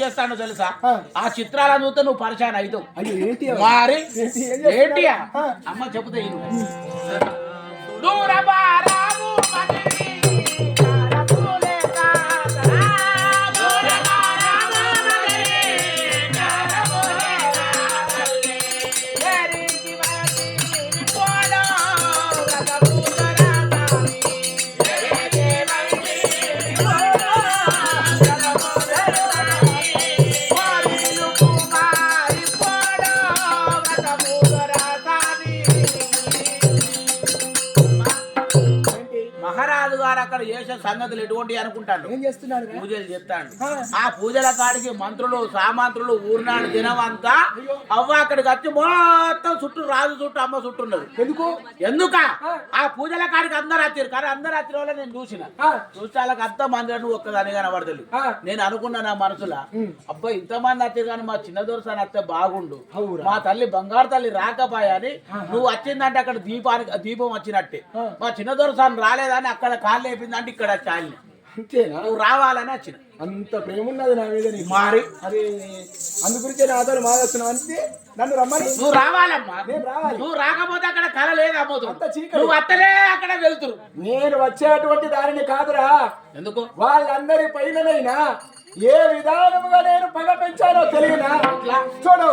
చేస్తాను తెలుసా? ఆ చిత్రాలను చూస్తే నువ్వు పరిశాన్ అవుతావు. మరి ఏంటి అమ్మ చెబుతా దూరబారాము మహారాజు గారు అక్కడ చేసే సంగతులు ఎటువంటి అనుకుంటాను. ఏం చేస్తున్నాడు? పూజలు చెప్తాడు. ఆ పూజల కాడికి మంత్రులు సామంత్రులు ఊరినాడు దినం అంతా అవ్వ అక్కడికి వచ్చి మొత్తం చుట్టూ రాజు చుట్టూ అమ్మ చుట్టూ ఉన్నది. ఎందుక ఆ పూజల కాడికి అందరు వచ్చారు. కానీ అందరు వచ్చిన వాళ్ళ నేను చూసిన వాళ్ళకి అంత మంది నువ్వు ఒక్కదాని కనబడతలు. నేను అనుకున్నా నా మనసులో అబ్బా ఇంతమంది వచ్చారు కానీ మా చిన్న దొరసాని వస్తే బాగుండు, మా తల్లి బంగారు తల్లి రాకపోయాని నువ్వు వచ్చిందంటే అక్కడ దీపం వచ్చినట్టే. మా చిన్న దొరసాని రాలేదని అక్కడ కాళ్ళు లేపిందంటే ఇక్కడ చాలి నువ్వు రావాలని వచ్చిన. అంత ప్రేమ ఉన్నది నా మీద. మరి అది అందు గురించి నాతో మాట్లాడుతున్నావు అంతే. నన్ను రమ్మని నువ్వు రావాలమ్మా. నువ్వు రాకపోతే అక్కడ కళ లేదు అమ్మతో. నువ్వు అత్తలే అక్కడ వెళ్తురు. నేను వచ్చేటువంటి దారిని కాదురా. ఎందుకు? వాళ్ళందరి పైననైనా ఏ విధానముగా నేను పగ పెంచానో తెలియనా? చూడు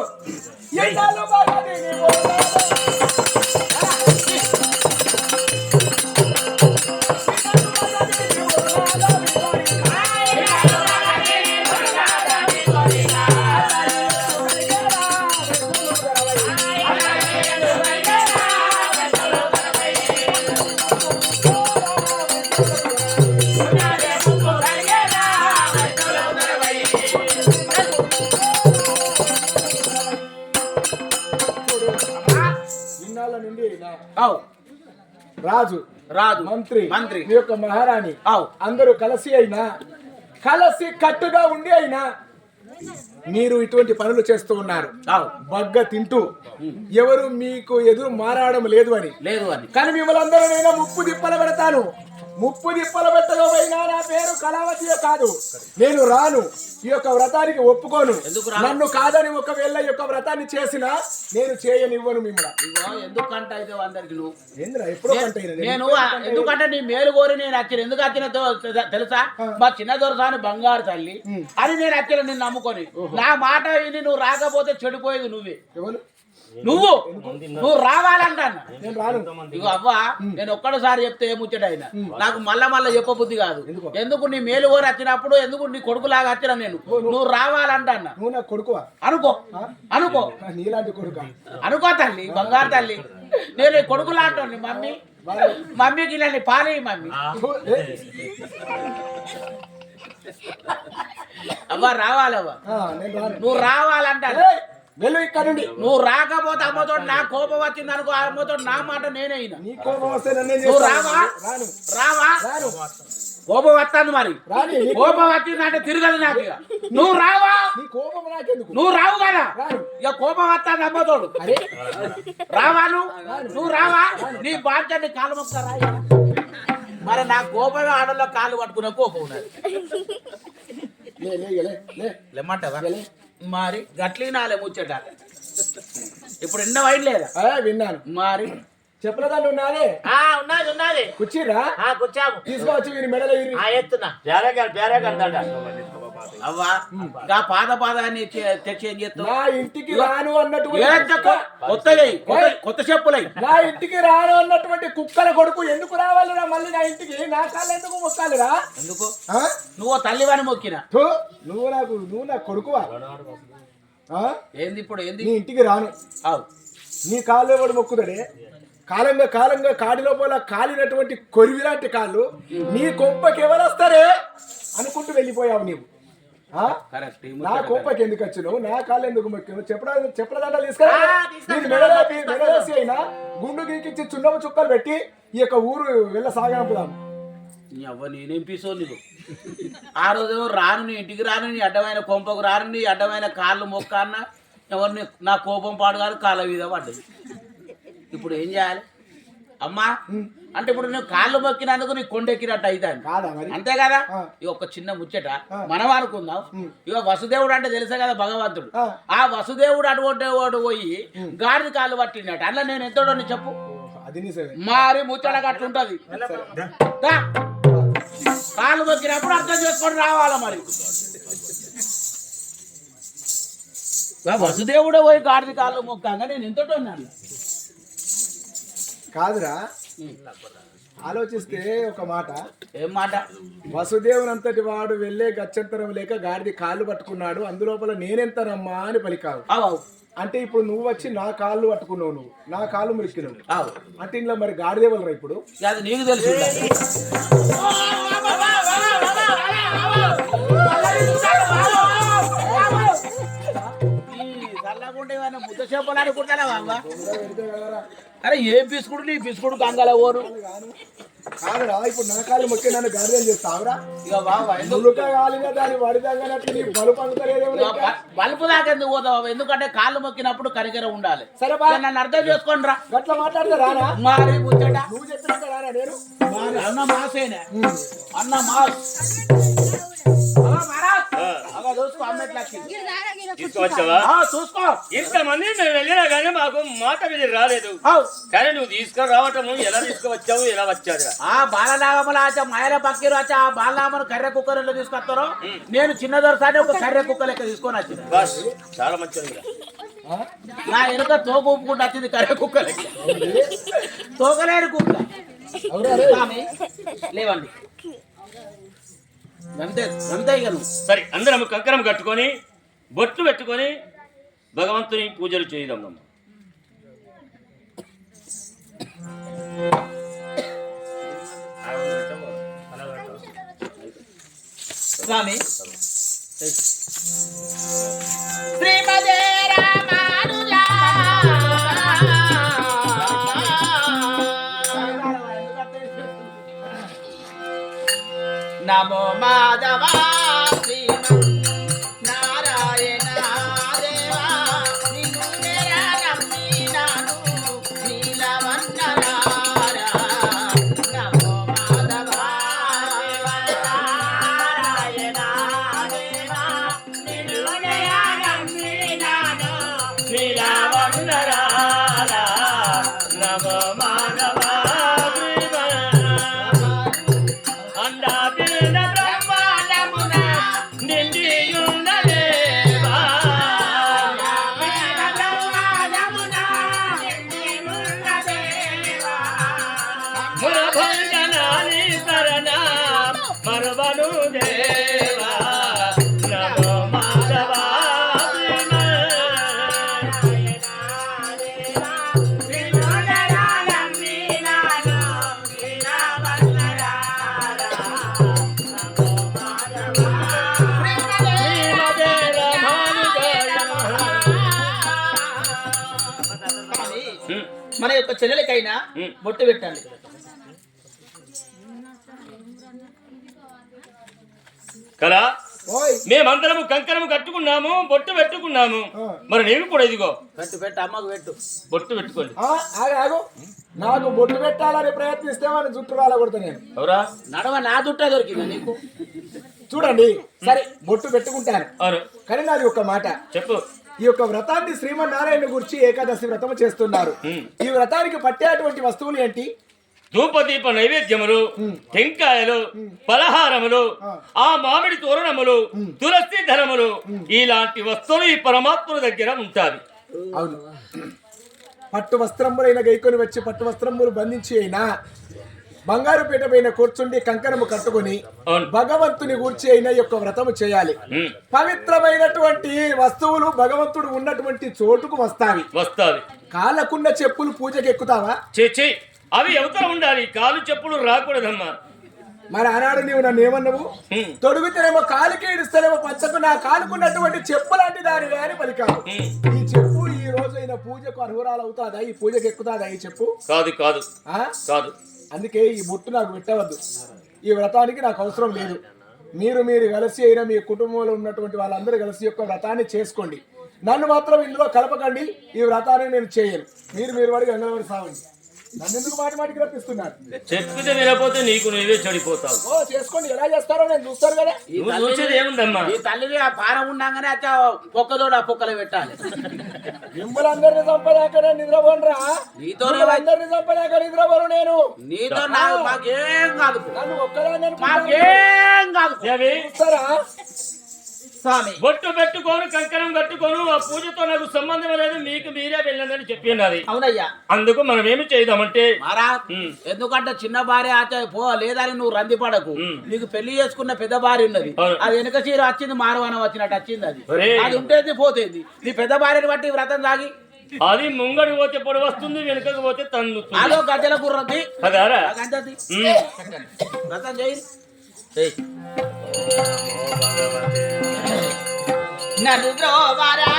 రాజు రాజు మంత్రి మంత్రి మీ యొక్క మహారాణి అందరూ కలిసి కట్టుగా ఉండి అయినా మీరు ఇటువంటి పనులు చేస్తూ ఉన్నారు. బగ్గ తింటూ ఎవరు మీకు ఎదురు మారాడడం లేదు అని. కానీ మిమ్మల్ని అందరూ నేను ముప్పు దిప్పలు పెడతాను. ముప్పు దిప్పలు పెట్టకపోయినా నా పేరు కళావతియే కాదు. నేను రాను. ఈ యొక్క వ్రతానికి ఒప్పుకోను. నన్ను కాదని ఒకవేళ ఈ యొక్క వ్రతాన్ని చేసినా నేను చేయనివ్వను మిమ్మల్ని. ఎందుకంటే అయితే అందరికి నేను ఎందుకంటే నీ మేలు కోరి నేను వచ్చిన. ఎందుకు వచ్చిన తెలుసా? మా చిన్న దొరసాని బంగారు తల్లి అని నేను వచ్చిన. నిన్ను నమ్ముకొని నా మాట విని నువ్వు రాకపోతే చెడిపోయేది నువ్వే. నువ్వు రావాలంటాను. ఇగో అవ్వా నేను ఒక్కడసారి చెప్తే ఏముచ్చట అయినా నాకు మళ్ళా చెప్పబుద్ధి కాదు. ఎందుకు నీ మేలు కోరి వచ్చినప్పుడు ఎందుకు నీ కొడుకులాగా వచ్చినా నేను. నువ్వు రావాలంటాను. నువ్వు నా కొడుకు అనుకో నీలాంటి కొడుకు అనుకో తల్లి బంగారు తల్లి. నేను కొడుకులాంటా మమ్మీకి ఇలా పాలి మమ్మీ. అవ్వ రావాలవ్వ నువ్వు రావాలంటాను. నువ్వు రాకపోతే అమ్మతో నా కోపం వచ్చింది అనుకో. అమ్మతో నా మాట నేనే నువ్వు రావా కోపం వస్తాను. మరి కోపం వచ్చిందంటే తిరగదు నాకు. నువ్వు రావు కదా ఇక కోపం వస్తాను అమ్మతోడు. రావా నువ్వు రావా? నీ బాధ్యత కాలు మొక్కరా. మరి నా కోపమే ఆడల్లో కాలు పట్టుకునే కోపం ఉన్నది. లేమంటావా? మరి గట్లీ నాలే ముచ్చట. ఇప్పుడు ఎన్న వైన్ లేదా? విన్నాను. మరి చెప్పలేదాన్ని ఉన్నది. ఉన్నది కూర్చిరా కూర్చాము. తీసుకోవచ్చు మీరు మెడలో ఎత్తున్నా అవ్వా పాదాన్ని తెచ్చి ఏం చేస్తావు? నా ఇంటికి రాను అన్నటువంటి కొత్త చెప్పులై నా ఇంటికి రాను అన్నటువంటి కుక్కల కొడుకు ఎందుకు రావాలిరా మళ్ళీ నా ఇంటికి? నా కాళ్ళు ఎందుకు మొక్కాలిరా? ఎందుకు? నువ్వు తల్లివాని మొక్కినా నువ్వు నా కొడుకువా? ఏంది ఇప్పుడు ఏంది? నీ ఇంటికి రాను. నీ కాళ్ళు ఎవడు మొక్కుతాడే? కాలంగా కాడి లోపల కాలినటువంటి కొరివిలాంటి కాళ్ళు నీ కొంపకి ఎవరు వస్తారే అనుకుంటూ వెళ్ళిపోయావు నీవు. నా కొంపకి ఎందుకు వచ్చినావు? నా కాళ్ళు ఎందుకు మొక్కినావు? చెప్పడంటే తీసుకురా. మెడలేసి అయినా గుండు గీకిచ్చి చున్నము చుక్కలు పెట్టి ఈ యొక్క ఊరు వెళ్ళ సాగంపుదాం. నేనేం పీసో నీకు ఆ రోజు రాను, నీ ఇంటికి రాను, నీ అడ్డమైన కొంపకు రాను, నీ అడ్డమైన కాళ్ళు మొక్క అన్న ఎవరిని నా కోపం పాడు కాదు కాళ్ళ మీద పడ్డది. ఇప్పుడు ఏం చేయాలి? అమ్మా అంటే ఇప్పుడు నువ్వు కాళ్ళు మొక్కినందుకు నీ కొండెక్కినట్టు అవుతాను కాదా మరి అంతే కదా ఆ. ఇక ఒక చిన్న ముచ్చట మనం అనుకుందాం ఇక వసుదేవుడు అంటే తెలుసా కదా భగవంతుడు ఆ. ఆ వసుదేవుడు అటువంటి వాడు పోయి గాడిద కాళ్ళు పట్టినట్టు అట్లా నేను ఎంతోడో నీ చెప్పు అది నిజమే మారి ముచ్చటగా అట్లుంటది దా. కాళ్ళు మొక్కినప్పుడు అర్థం చేసుకొని రావాలా మరి వసుదేవుడే పోయి గాడిద కాళ్ళు మొక్కంగా నేను ఎంతటో ఉన్నాను కాదురా ఆలోచిస్తే ఒక మాట ఏం మాట వసుదేవునంతటి వాడు వెళ్ళే గచ్చంతరం లేక గాడిది కాళ్ళు పట్టుకున్నాడు అందులోపల నేనెంతనమ్మా అని పలికావు అవు అంటే ఇప్పుడు నువ్వు వచ్చి నా కాళ్ళు పట్టుకున్నావు నువ్వు నా కాళ్ళు మురికినావు అవు అంటే ఇంట్లో మరి గాడిదే వలరా ఇప్పుడు అది నీకు తెలుసు ముద్ద చేపలు అనుకుంటారా బాబా అరే ఏం బిస్కుడు నీ బిస్కుడు గంగల ఓరు కాదురా ఇప్పుడు నా కాళ్ళు మొక్కి నన్ను గాడిదే చేస్తావురా ఇక బాబా నులుక కాలిగా దాన్ని వడిదంగానట్లు నీ బలుపు అందుతలేదేమో బలుపు దాకా ఎందుకు పోతావు ఎందుకంటే కాళ్ళు మొక్కినప్పుడు కరికర ఉండాలి సరే బా నన్ను అర్థం చేసుకోండి రా గట్ల మాట్లాడతా రానా మారి ముచ్చట నువ్వు చెప్పినట్టు రానా నేను అన్న మాసేనే అన్న మాస్ చూసుకో అమ్మెట్లా తీసుకొచ్చావా చూసుకో ఇంతమంది మేము వెళ్ళినా కానీ మాకు మాట మీద రాలేదు కానీ నువ్వు తీసుకొని రావటము ఎలా తీసుకువచ్చావు ఎలా వచ్చాడు ఆ బాలనాగముల మాయల పక్కీరు వచ్చి ఆ బాలనామను కర్రె కుక్కర్లో తీసుకొస్తారో నేను చిన్న దొరసారి ఒక కర్రె కుక్క లెక్క తీసుకొని వచ్చింది బస్ చాలా మంచిది నా వెనుక తోక ఊపుకుంటూ వచ్చింది కర్రె కుక్క లెక్క తోకలేడు కుక్క స్వామి, లేవండి అంతే అంతే ఇక నువ్వు సరే అందరం కంకరం కట్టుకొని బొట్లు పెట్టుకొని భగవంతుని పూజలు చేద్దాం స్వామి శ్రీమదే రామానుజా నమో మాధవా శ్రీమన్నారాయణ దేవా నిన్ను నేరా నమ్మినాను నీలవన్నరారా నమో మాధవా శ్రీమన్నారాయణ దేవా నిన్ను నేరా నమ్మినాను నీలవన్నరారా నమో మాధవా మరవను దేవా నమో మాధవా మన యొక్క చెల్లెలకైనా బొట్టు పెట్టండి కదా ఓయ్ మేమందరము కంకరము కట్టుకున్నాము బొట్టు పెట్టుకున్నాము మరి నీవు కూడా ఇదిగో పెట్టు పెట్టు అమ్మకు పెట్టు బొట్టు పెట్టుకోండి ఆగు ఆగు నాకు బొట్టు పెట్టాలని ప్రయత్నిస్తే వాడిని జుట్టు రాలగొడతా నేను ఎవరా నడవ నా దుట్టే దొరికిందా నీకు చూడండి సరే బొట్టు పెట్టుకుంటాను అవును కానీ నాది ఒక మాట చెప్పు ఈ యొక్క వ్రతాన్ని శ్రీమన్నారాయణ గురించి ఏకాదశి వ్రతం చేస్తున్నారు ఈ వ్రతానికి పట్టేటువంటి వస్తువులు ఏంటి ధూపదీప నైవేద్యములు టెంకాయలు పలహారములు ఆ మామిడి తోరణములు తులసి ధరములు ఇలాంటి వస్తువులు ఈ పరమాత్ముల దగ్గర ఉంటాయి అవును పట్టు వస్త్రములైన గైకొని వచ్చి పట్టు వస్త్రములు బంధించి అయినా బంగారు పీట పైన కూర్చుండి కంకణము కట్టుకుని భగవంతుని గూర్చి అయిన యొక్క వ్రతము చేయాలి పవిత్రమైనటువంటి వస్తువులు భగవంతుడు ఉన్నటువంటి చోటుకు వస్తావి కాళ్ళకున్న చెప్పులు పూజకి ఎక్కుతావా చేచి అవి ఎవతల ఉండాలి కాలు చెప్పులు రాకూడదమ్మా మరి ఆనాడు నీవు నన్ను ఏమన్నావు తొడుగుతేనేమో కాలుకి ఇడుస్తేనేమో పచ్చకు నా కాలుకున్నటువంటి చెప్పు లాంటి దాని అని పలికావు ఈ చెప్పు ఈ రోజు అయిన పూజకు అర్హురాలు అవుతాదా ఈ పూజకి ఎక్కుతాదా ఈ చెప్పు కాదు కాదు కాదు అందుకే ఈ బొట్టు నాకు పెట్టవద్దు ఈ వ్రతానికి నాకు అవసరం లేదు మీరు కలిసి అయినా మీ కుటుంబంలో ఉన్నటువంటి వాళ్ళందరూ కలిసి యొక్క వ్రతాన్ని చేసుకోండి నన్ను మాత్రం ఇందులో కలపకండి ఈ వ్రతాన్ని నేను చేయను మీరు వాడికి అంగనవాడి సావండి నన్ను ఎందుకు మాటి మాటికి రప్పిస్తున్నారు? చెప్పితే వినపోతే నీకు నువ్వే చెడిపోతావు. ఓ చేసుకోండి, ఎలా చేస్తారో నేను చూస్తాను కదా. నువ్వు చూసేది ఏముందమ్మా? ఈ తల్లిని ఆ పానం ఉండగానే అచ్చా పొక్కదోడు ఆ పొక్కలు పెట్టాలి. మిమ్మల్ని అందరినీ చంపలేకనే నిద్రపోనరా? నీతోనే అందరినీ చంపలేక నిద్రపోను నేను. నీతో నాకు మాకేం కాదు, నన్ను ఒక్కదాన్ని మాకేం కాదు. చూస్తారా స్వామి బొట్టు పెట్టుకోను, కంకణం కట్టుకోను, ఆ పూజతో నాకు సంబంధం లేదు, మీకు మీరే వెళ్ళండి చెప్పినది. అవునయ్యా, అందుకు మనం ఏమి చేద్దామంటే మారా ఎందుకంటే చిన్న భార్య ఆచార్య పో లేదని నువ్వు రంది పడకు. నీకు పెళ్లి చేసుకున్న పెద్ద భార్య ఉన్నది, అది వెనక చీర వచ్చింది, మారవానం వచ్చినట్టు వచ్చింది. అది ఉంటేది పోతేది. నీ పెద్ద భార్యని బట్టి వ్రతం సాగి అది ముంగడి పోతే పొడి వస్తుంది, వెనుకకు పోతే తన్ను అదో గద్దెల గుర్రది అదారా వ్రతం చేయి. నన్ను ద్రోవరా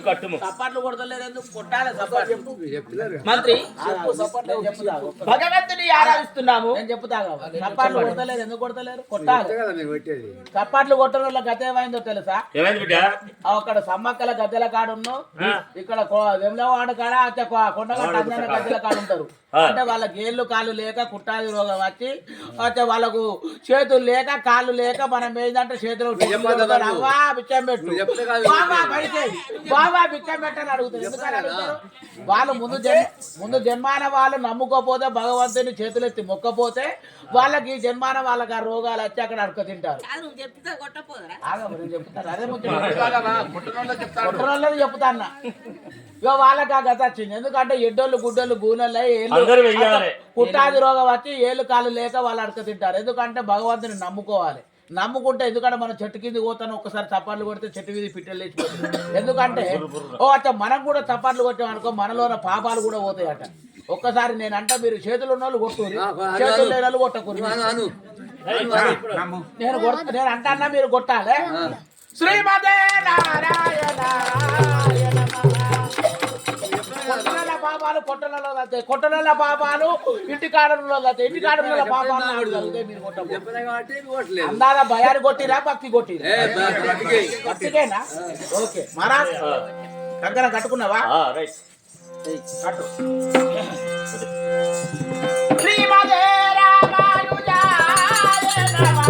కట్టుము. చప్పట్లు కొడతలేదు ఎందుకు? కొట్టాలి చప్పట్లు. మంత్రి భగవంతుని ఆరాధిస్తున్నాము. నేను చెప్తా చప్పట్లు కొడతలేదు ఎందుకు కొడతలేరు? కొట్టాలి. చప్పట్లు కొట్టడం వల్ల గత ఏమైందో తెలుసా? అక్కడ సమ్మక్కల గద్దెల కాడును, ఇక్కడ వెమ్లవాడ కాడ కొండగట్ట అంజన గద్దెల కాడు ఉంటారు. అంటే వాళ్ళకి ఏళ్ళు కాళ్ళు లేక కుట్టాది రోగం వచ్చి వాళ్ళకు చేతులు లేక కాళ్ళు లేక మనం ఏంటంటే చేతులు అవ్వా బిచ్చం పెట్టు, బాబా పడిచేది, బాబా బిచ్చం పెట్టని అడుగుతారు. ఎందుకని అడుగుతారు? వాళ్ళు ముందు జన్మాన వాళ్ళు నమ్ముకోపోతే భగవంతుని చేతులు ఎత్తి మొక్కపోతే వాళ్ళకి జన్మాన వాళ్ళకి ఆ రోగాలు వచ్చి అక్కడ అడుక తింటారు. చెప్తారు అదే కుట్రలోది చెప్తా అన్న. ఇక వాళ్ళకి ఆ గత వచ్చింది. ఎందుకంటే ఎడ్డోళ్ళు గుడ్డోళ్ళు గూనెలు కుట్టాది రోగం వచ్చి ఏళ్ళు కాళ్ళు లేక వాళ్ళు అడక తింటారు. ఎందుకంటే భగవంతుని నమ్ముకోవాలి. నమ్ముకుంటే ఎందుకంటే మనం చెట్టు కింద పోతాను ఒక్కసారి చప్పట్లు కొడితే చెట్టు మీద పిట్టలు లేచిపోతుంది. ఎందుకంటే మనం కూడా చప్పట్లు కొట్టామనుకో మనలోన పాపాలు కూడా పోతాయట. ఒక్కసారి నేనంట మీరు చేతులు ఉన్న వాళ్ళు కొట్టుకుని చేతులు లేని వాళ్ళు కొట్టకూరి. నేను అంటన్నా మీరు కొట్టాలి. శ్రీమతే నారాయణ పాపాలు కొట్టలలో వస్తాయి, కొట్టల పాపాలు ఇంటి కాడంలో వస్తాయి, ఇంటి కాడంలో పాపాలు మీరు కొట్టాలి. అందాల భయాన్ని కొట్టిరా భక్తి కొట్టిరా? భక్తికేనా? ఓకే మహారాజ్ కంకణం కట్టుకున్నావా? కట్టు. శ్రీమతే రామానుజాయ నమః.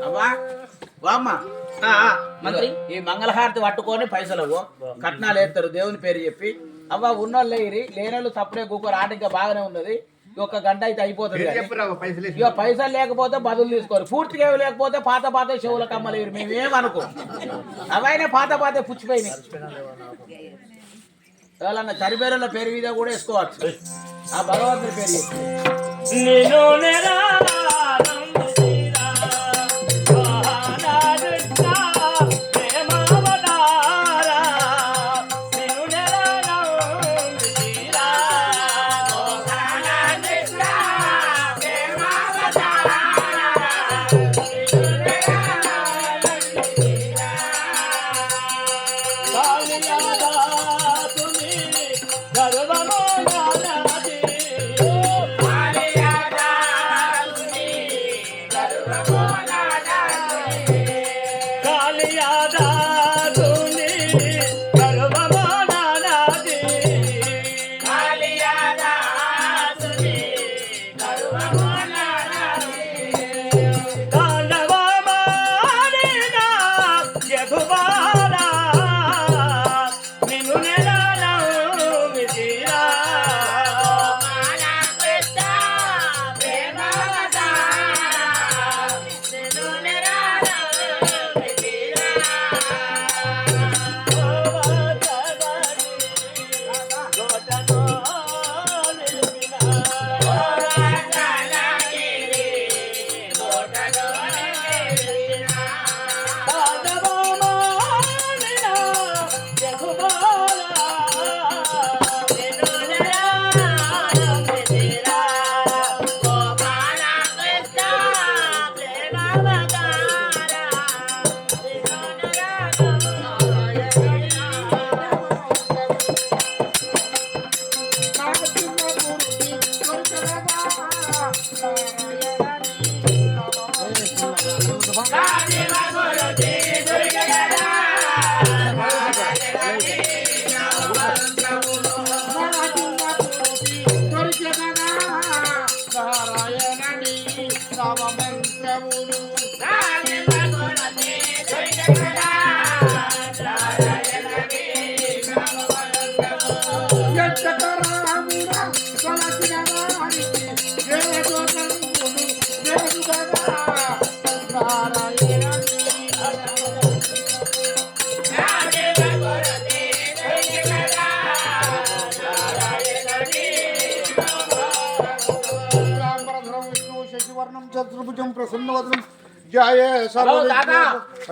అవ్వా వామ్మా మంత్రి ఈ మంగళహారతి పట్టుకొని పైసలు కట్నాలు వేస్తారు దేవుని పేరు చెప్పి. అవ్వ ఉన్నోళ్ళు లేరి లేనోళ్ళు తప్పుడే కూకోరు. ఆట ఇంకా బాగానే ఉన్నది. 1 గంట అయితే అయిపోతుంది. ఇక పైసలు లేకపోతే బదులు తీసుకోరు. పూర్తిగా లేకపోతే పాత చెవుల కమ్మలేరు. మేమేమనుకో అవైనా పాత పుచ్చిపోయినాయి. ఎవరన్నా చనిపోయిన పేరు మీద కూడా వేసుకోవచ్చు. ఆ భగవంతుని పేరు చెప్పి కుజం ప్రసన్నవదనం జాయే హలో తాత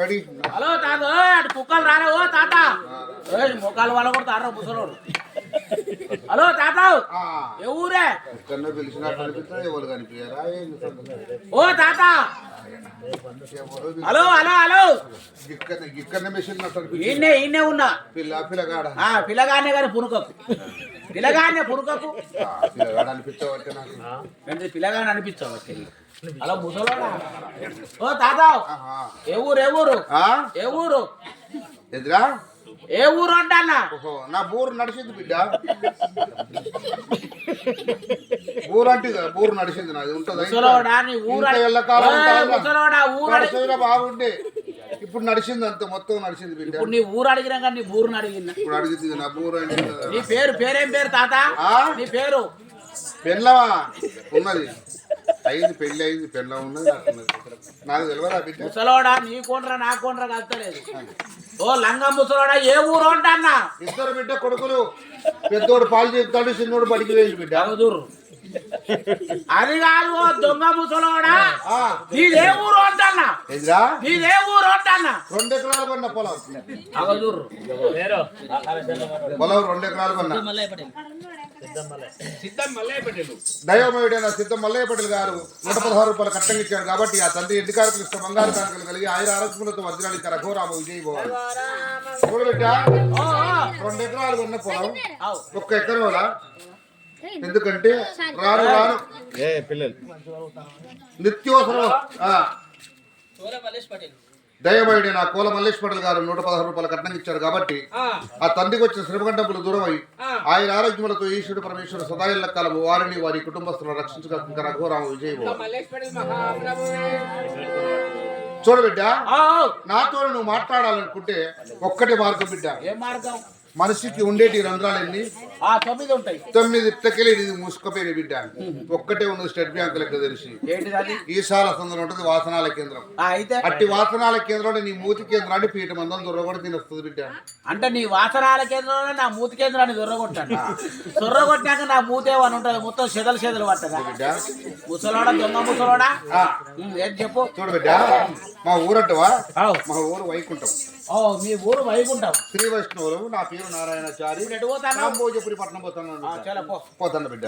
అడి హలో తాత అటు కుక్కలు రాలే ఓ తాత ముఖాలు వాళ్ళ కూడా తార ముసలోడు హలో తాత ఏ ఊరే ఎక్కడో పిలిచినట్టు అనిపిస్తుంది ఎవరు కనిపించారా ఓ తాత హలో హలో హలో ఇక్కడ మెషిన్ ఈయనే ఈయనే ఉన్నా పిల్లగాడ పిల్లగానే కానీ పునుకకు పిల్లగానే పునుకకు పిల్లగాడ అనిపించవచ్చు నాకు పిల్లగానే అనిపించవచ్చు హలో ముసలోడా ఓ తాత ఏ ఊరు ఏ ఊరు ఏ ఊరు ఎదురా ఏ ఊరు అంటా ఓహో నా బూరు నడిచింది బిడ్డ బూరు అంటే బూరు నడిచింది నాది ఉంటుంది బాగుండే ఇప్పుడు నడిచింది అంత మొత్తం నడిచింది బిడ్డ ఇప్పుడు నీ ఊరు అడిగినా కానీ నీ ఊరుని అడిగిందా ఇప్పుడు అడిగింది నా బూరు అంటే నీ పేరు పేరేం పేరు తాత నీ పేరు పెళ్ళవా ఉన్నది అయింది పెళ్ళి అయింది పెళ్ళ ఉన్నది నాకు తెలియదా బిడ్డ ముసలోడా నీ కొండ్రా నా కొండ్రా కలుతలేదు ఓ లంగా ముసలోడా ఏ ఊరు అంటన్నా ఇద్దరు బిడ్డ కొడుకులు పెద్దోడు పాలు చెప్తాడు చిన్నోడు బడికి వెళ్ళి బిడ్డ అది కాదు ఓ దొంగ ముసలోడా నీదే ఊరు అంటన్నా ఎదురా నీదే ఊరు అంటన్నా 2 ఎకరాలు కొన్న పొలం అవదూరు పొలం 2 ఎకరాలు కొన్న దైవమయుడైన సిద్ధం మల్లయ్య పటేల్ గారు 116 రూపాయలు కట్టంగా ఇచ్చారు కాబట్టి ఆ తండ్రి ఎడ్డికారులు ఇష్ట బంగారు కానుకలు కలిగి ఆయన ఆరోగ్యములతో వర్జనాలు ఇచ్చారు అఘోరాము విజయ్ భవన్ చూడబిడ్డ 2 ఎకరాలు కొన్న పొలం 1 ఎకరం ఎందుకంటే రాను రాను నిత్యోసరం దయమయుడైన కోల మల్లేష్ పటేల్ గారు 116 రూపాయలు కట్నం ఇచ్చారు కాబట్టి ఆ తండ్రికి వచ్చిన శ్రమగంటపులు దూరం అయి ఆయన ఆరోగ్యములతో ఈశ్వరుడు పరమేశ్వరుడు సదాయిల్ల కాలము వారిని వారి కుటుంబస్తులను రక్షించగల రఘురామ విజయ్ చూడబిడ్డ నాతో నువ్వు మాట్లాడాలనుకుంటే ఒక్కటే మార్గం బిడ్డ ఏ మార్గం మనిషికి ఉండేటి రంధ్రాలన్నీ 9 ఉంటాయి 9 ఇట్టకెళ్ళి ఇది ముసుకపోయిన బిడ్డ ఒక్కటే ఉన్నది స్టేట్ బ్యాంక్ లెక్క తెలిసి ఈశాల సందులో ఉంటుంది వాసనాల కేంద్రం అట్టి వాసనాల కేంద్రం నీ మూతి కేంద్రాన్ని పీట మందం దొరగొడ తినొస్తుంది బిడ్డ అంటే నీ వాసనాల కేంద్రంలో నా మూతి కేంద్రాన్ని దొరగొట్టాను దొరగొట్టాక నా మూతేమని ఉంటది మొత్తం చెదలు పట్టదా బిడ్డ ముసలోడా దొంగ ముసలోడా ఏం చెప్పు చూడు బిడ్డ మా ఊరంటవా మా ఊరు వైకుంఠం మీ ఊరు వైకుంఠం శ్రీ వైష్ణవులు నా పేరు నారాయణచారి రాంభోజపురి పట్నం పోతాను పోతాను బిడ్డ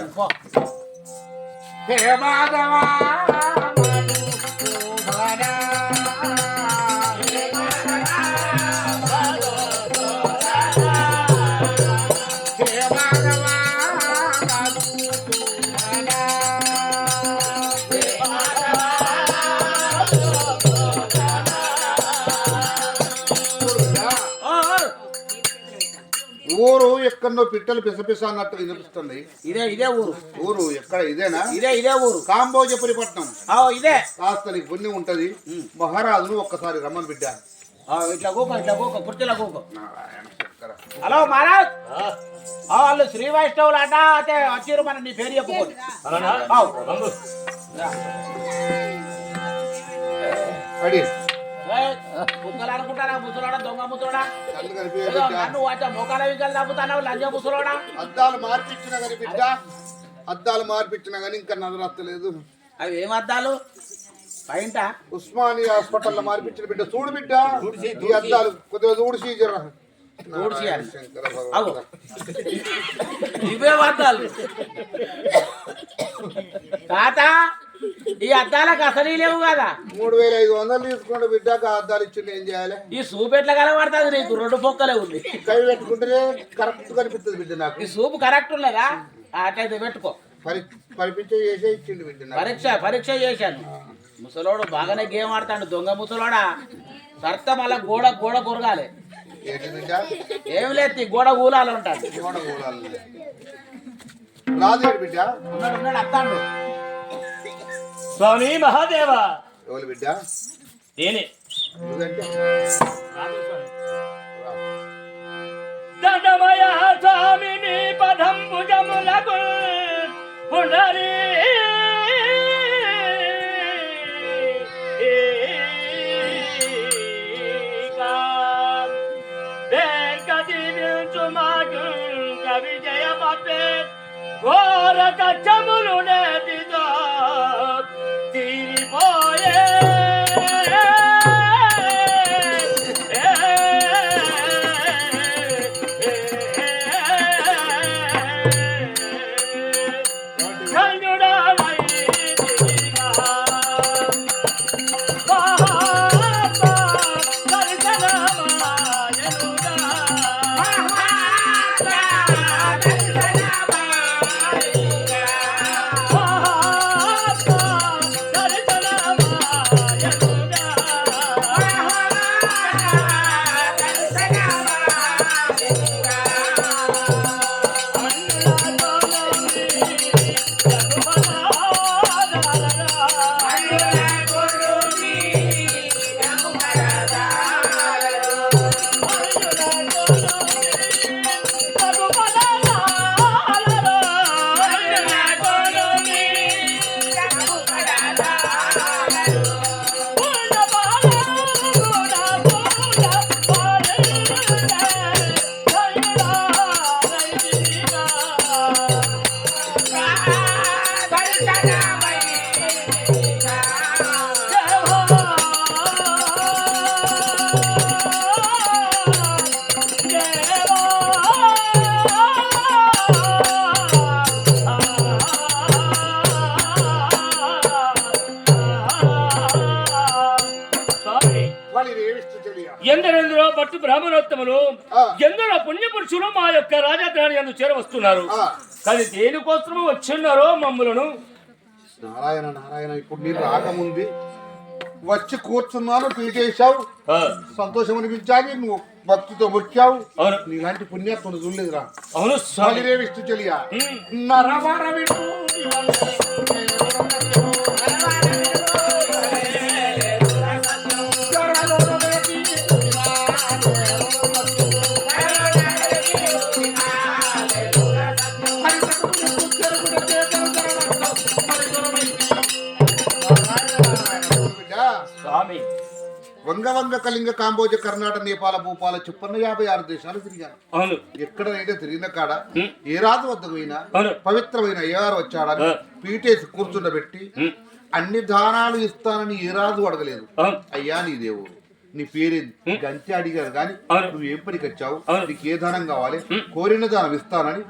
ఊరు ఎక్కడో పిట్టలు పిసపిస అన్నట్టు వినిపిస్తుంది ఇదే ఊరు ఎక్కడ ఇదేనా ఇదే ఊరు కాంబోజపురి పట్నం ఇదే కాస్త నీకు పుణ్యం ఉంటది మహారాజును ఒక్కసారి రమ్మని బిడ్డ ఇట్లా కూకో కుర్చీలో కూకో హలో మహారాజ్ వాళ్ళు శ్రీ వైష్ణవులు అట అయితే వచ్చిర్రు మన నీ పేరు చెప్పుకోండి కుక్కలు అనుకుంటారా ముసలోడా దొంగ ముసలోడా నన్ను మొక్కల వికలు తప్పుతున్నావు లంజ ముసలోడా అద్దాలు మార్పిచ్చినా కానీ ఇంకా నదరత్తలేదు అవి ఏం అద్దాలు పైంట ఉస్మానియా హాస్పిటల్ లో మార్పించిన బిడ్డ చూడు బిడ్డ ఈ అద్దాలు కొద్దిగా ఊడిసి ఇవే అద్దాలు తాత ఈ అద్దాలకు అసలు లేవు కదా 3500 తీసుకోండి బిడ్డకు అద్దాలు ఇచ్చింది ఏం చేయాలి ఈ సూపు ఎట్లా కనబడుతుంది నీకు 2 పొక్కలే ఉంది కై పెట్టుకుంటే కరెక్ట్ కనిపిస్తుంది బిడ్డ నాకు ఈ సూపు కరెక్ట్ ఉన్నదా అట్లయితే పెట్టుకో పరీక్ష చేసే ఇచ్చిండు బిడ్డ పరీక్ష చేశాను ముసలోడు బాగానే గేమ్ ఆడతాడు దొంగ ముసలోడా సర్త మళ్ళా గోడ కొరగాలి ఏమి లేదు గోడ ఊలాలు ఉంటాడు రాదు బిడ్డ ఉన్నాడు అత్తాడు స్వామి మహాదేవ ఎవరు బిడ్డ నేనే దండమయ స్వామిని పదం భుజములకు పునరి ఘోర కచ్చములు నేతితో తీరిపో వాళ్ళు ఏమిస్తూ తెలియ ఎందరెందరో భక్తు బ్రాహ్మణోత్తములు ఆ. ఎందరో పుణ్యపురుషులు మా యొక్క రాజధాని అందు చేరవస్తున్నారు ఆ. కానీ దేనికోసము వచ్చిన్నారో మమ్ములను నారాయణ నారాయణ ఇప్పుడు నేను రాకముందు వచ్చి కూర్చున్నాను పీటేశావు ఆ, సంతోషం అనిపించాలి నువ్వు భక్తితో వచ్చావు అవును నీలాంటి పుణ్యాత్మను చూడలేదురా అవును స్వామి వాళ్ళేమిస్తూ తెలియ ఉమ్. నరవర స్వామి వంగ కళింగ కాంబోజ కర్ణాటక నేపాల భూపాల చొప్పున 56 దేశాలు తిరిగాను అవును ఎక్కడైతే తిరిగిన కాడ ఉమ్. ఏ రాజు వద్దకు పోయినా అవును పవిత్రమైన అయ్యగారు వచ్చాడని ఆ. పీటేసి కూర్చుండబెట్టి ఉమ్. అన్ని దానాలు ఇస్తానని ఏ రాజు అడగలేదు అవును అయ్యా నీ దేవుడు నీ పేరేంది గంచి అడిగారు కానీ అవును. నువ్వు ఏం పనికి వచ్చావు అవును. నీకు ఏ దానం కావాలి కోరిన దానం ఇస్తానని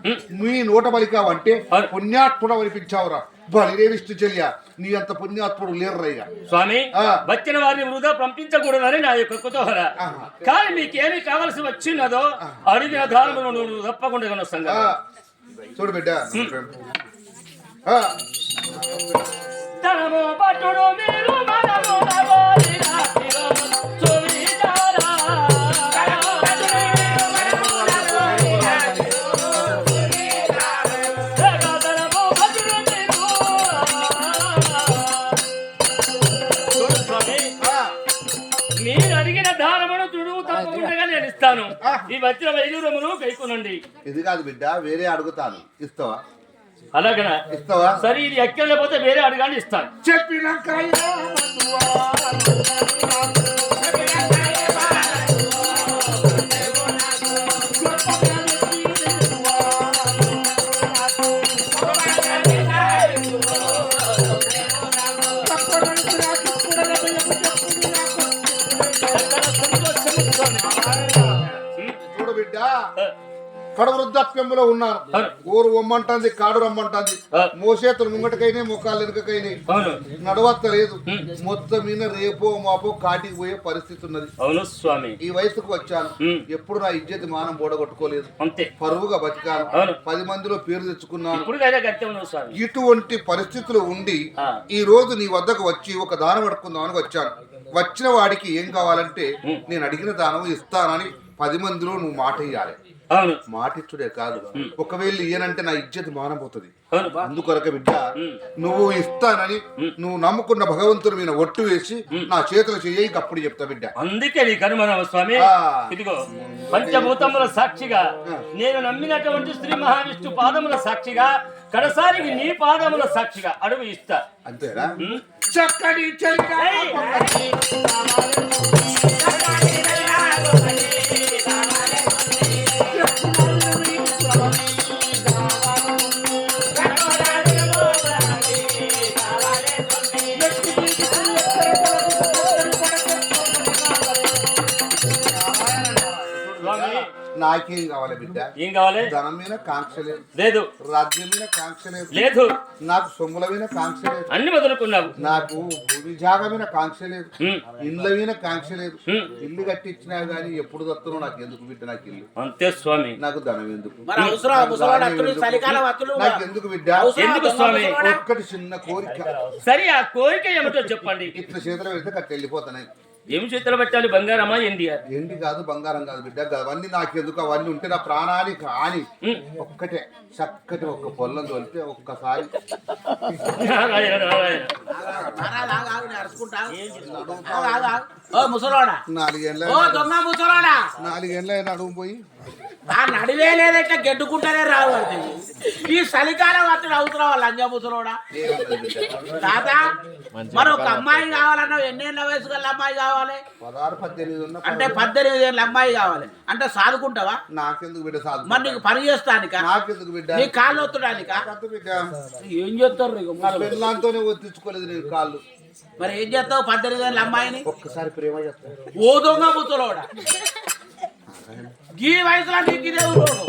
నీ నోట పలికావంటే అవును. పుణ్యాత్ముడు అనిపించావురా బలిరేవిష్ణు చెల్య నీ అంత పుణ్యాత్ముడు లేరురయ్యా స్వామి ఆ. వచ్చిన వారిని వృధా పంపించకూడదని నా యొక్క కుతూహల ఆహా. కానీ మీకేమి కావలసి వచ్చిన్నదో అడిగిన దానమును నువ్వు తప్పకుండా కొనొస్తాను ఆ, చూడు బిడ్డ ఆ, ధనము పట్టుడు మీరు మనము నగోరిన శిరము సువిచారా. ధనము పట్టుడు మీరు. చూడు స్వామి, ఆ, మీరు అడిగిన దానమును తుడువు తప్పకుండా నేను ఇస్తాను ఈ వచ్చిన వైద్యురమును కైకొనండి ఇది కాదు బిడ్డ వేరే అడుగుతాను ఇస్తావా అలాగనా ఇస్తావా సరే ఇది ఎక్కడ లేకపోతే వేరే అడగాలి ఇస్తాను చెప్పినాక చూడు బిడ్డ కడ వృద్ధాప్యంలో ఉన్నాను ఊరు రమ్మంటుంది కాడు రమ్మంటుంది మోసేతులు ముంగటకైనా ముఖాలు వెనుకకైనాయి అవును నడవత్తలేదు మొత్తం మీద రేపో మాపో కాటికి పోయే పరిస్థితి ఉన్నది అవును స్వామి ఈ వయసుకు వచ్చాను ఉమ్. ఎప్పుడు నా ఇజ్జతి మానం బోడగొట్టుకోలేదు అంతే పరువుగా బతికాను అవును. 10 మందిలో పేరు తెచ్చుకున్నాను ఇప్పుడు కదా గత్యం స్వామి ఇటువంటి పరిస్థితులు ఉండి ఆ. ఈ రోజు నీ వద్దకు వచ్చి ఒక దానం అడుక్కుందామని వచ్చాను వచ్చిన వాడికి ఏం కావాలంటే నేను అడిగిన దానం ఇస్తానని 10 మందిలో నువ్వు మాట ఇయ్యాలి అవును మాటిచ్చుడే కాదు ఒకవేళ ఇయ్యనంటే నా ఇజ్జతి మానబోతుంది అవును అందుకొరక బిడ్డ నువ్వు ఇస్తానని నువ్వు నమ్ముకున్న భగవంతుని మీద ఒట్టు వేసి నా చేతులు చెయ్యి అప్పుడు చెప్తా బిడ్డ అందుకే నీ కనుమనవ స్వామి ఆ. ఇదిగో పంచభూతముల సాక్షిగా నేను నమ్మినటువంటి శ్రీ మహావిష్ణు పాదముల సాక్షిగా కడసారికి నీ పాదముల సాక్షిగా అడుగు ఇస్తా అంతేనా ఉమ్. చక్కటి చెలిక స్వామి నాకేం కావాలి బిడ్డ ఏం కావాలి ధనం మీద కాంక్ష లేదు లేదు రాజ్యం మీద కాంక్ష లేదు లేదు నాకు సొమ్ముల మీద కాంక్ష లేదు అన్ని వదులుకున్నావు నాకు భూమి జాగా మీద కాంక్ష లేదు ఉమ్. ఇళ్ళ మీద కాంక్ష లేదు ఉమ్. ఇల్లు కట్టించినా గానీ ఎప్పుడు దత్తునో నాకు ఎందుకు బిడ్డ నాకు ఇల్లు అంతే స్వామి నాకు ధనం ఎందుకు మరి అవసరం ముసలాడు అత్తులు చలికాలం అత్తులు నాకు ఎందుకు బిడ్డ అవసరం ఎందుకు దొంగ స్వామి? ముసలోడా? ఒక్కటి చిన్న కోరిక సరే ఆ కోరిక ఏమిటో చెప్పండి ఇట్లా చేతులు పెడితే కట్టి వెళ్ళిపోతున్నాయి ఏమి చేతులు పెట్టాలి బంగారమా ఏంటి ఎండి కాదు బంగారం కాదు బిడ్డ అవన్నీ నాకెందుకు అవన్నీ ఉంటే నా ప్రాణానికి హాని ఒక్కటే చక్కటి ఒక్క పొల్లం తోలితే ఒక్కసారి నారాయణ నారాయణ ఆగు, ఆగు, ఆగు, నేను అరుచుకుంటా. ఆగు, ఆగు, ఆగు. ఓ ముసలోడా నాలుగేళ్ళ ఓ దొంగ ముసలోడా నడుము పోయి ఆ నడివే లేదంటే గెడ్డుకుంటానే రావు అది. ఈ చలికాలం అతడు అవుతున్నావు లంజ ముసలోడా ఏమన్నది బిడ్డ తాత మరి ఒక అమ్మాయి కావాలన్నా ఎన్నేళ్ళ వయసు గల అమ్మాయి కావాలి 16, 18 ఉన్న అంటే 18 ఏళ్ళ అమ్మాయి కావాలి అంటే సాదుకుంటావా నాకెందుకు బిడ్డ సాధు మరి నీకు పని చేస్తానిక నాకెందుకు బిడ్డ నీ కాళ్ళు ఒత్తుడానిక కట్టు బిడ్డ ఏం చేస్తారు నీకు నా పెళ్ళాంతోనే ఒత్తించుకోలేదు నేను కాళ్ళు మరి ఏం చేస్తావు 18 ఏళ్ళ అమ్మాయిని ఒక్కసారి ప్రేమ చేస్తాను ఓ దొంగ ముసలోడా ఈ వయసులో నీకు ఇదే ఊరోడు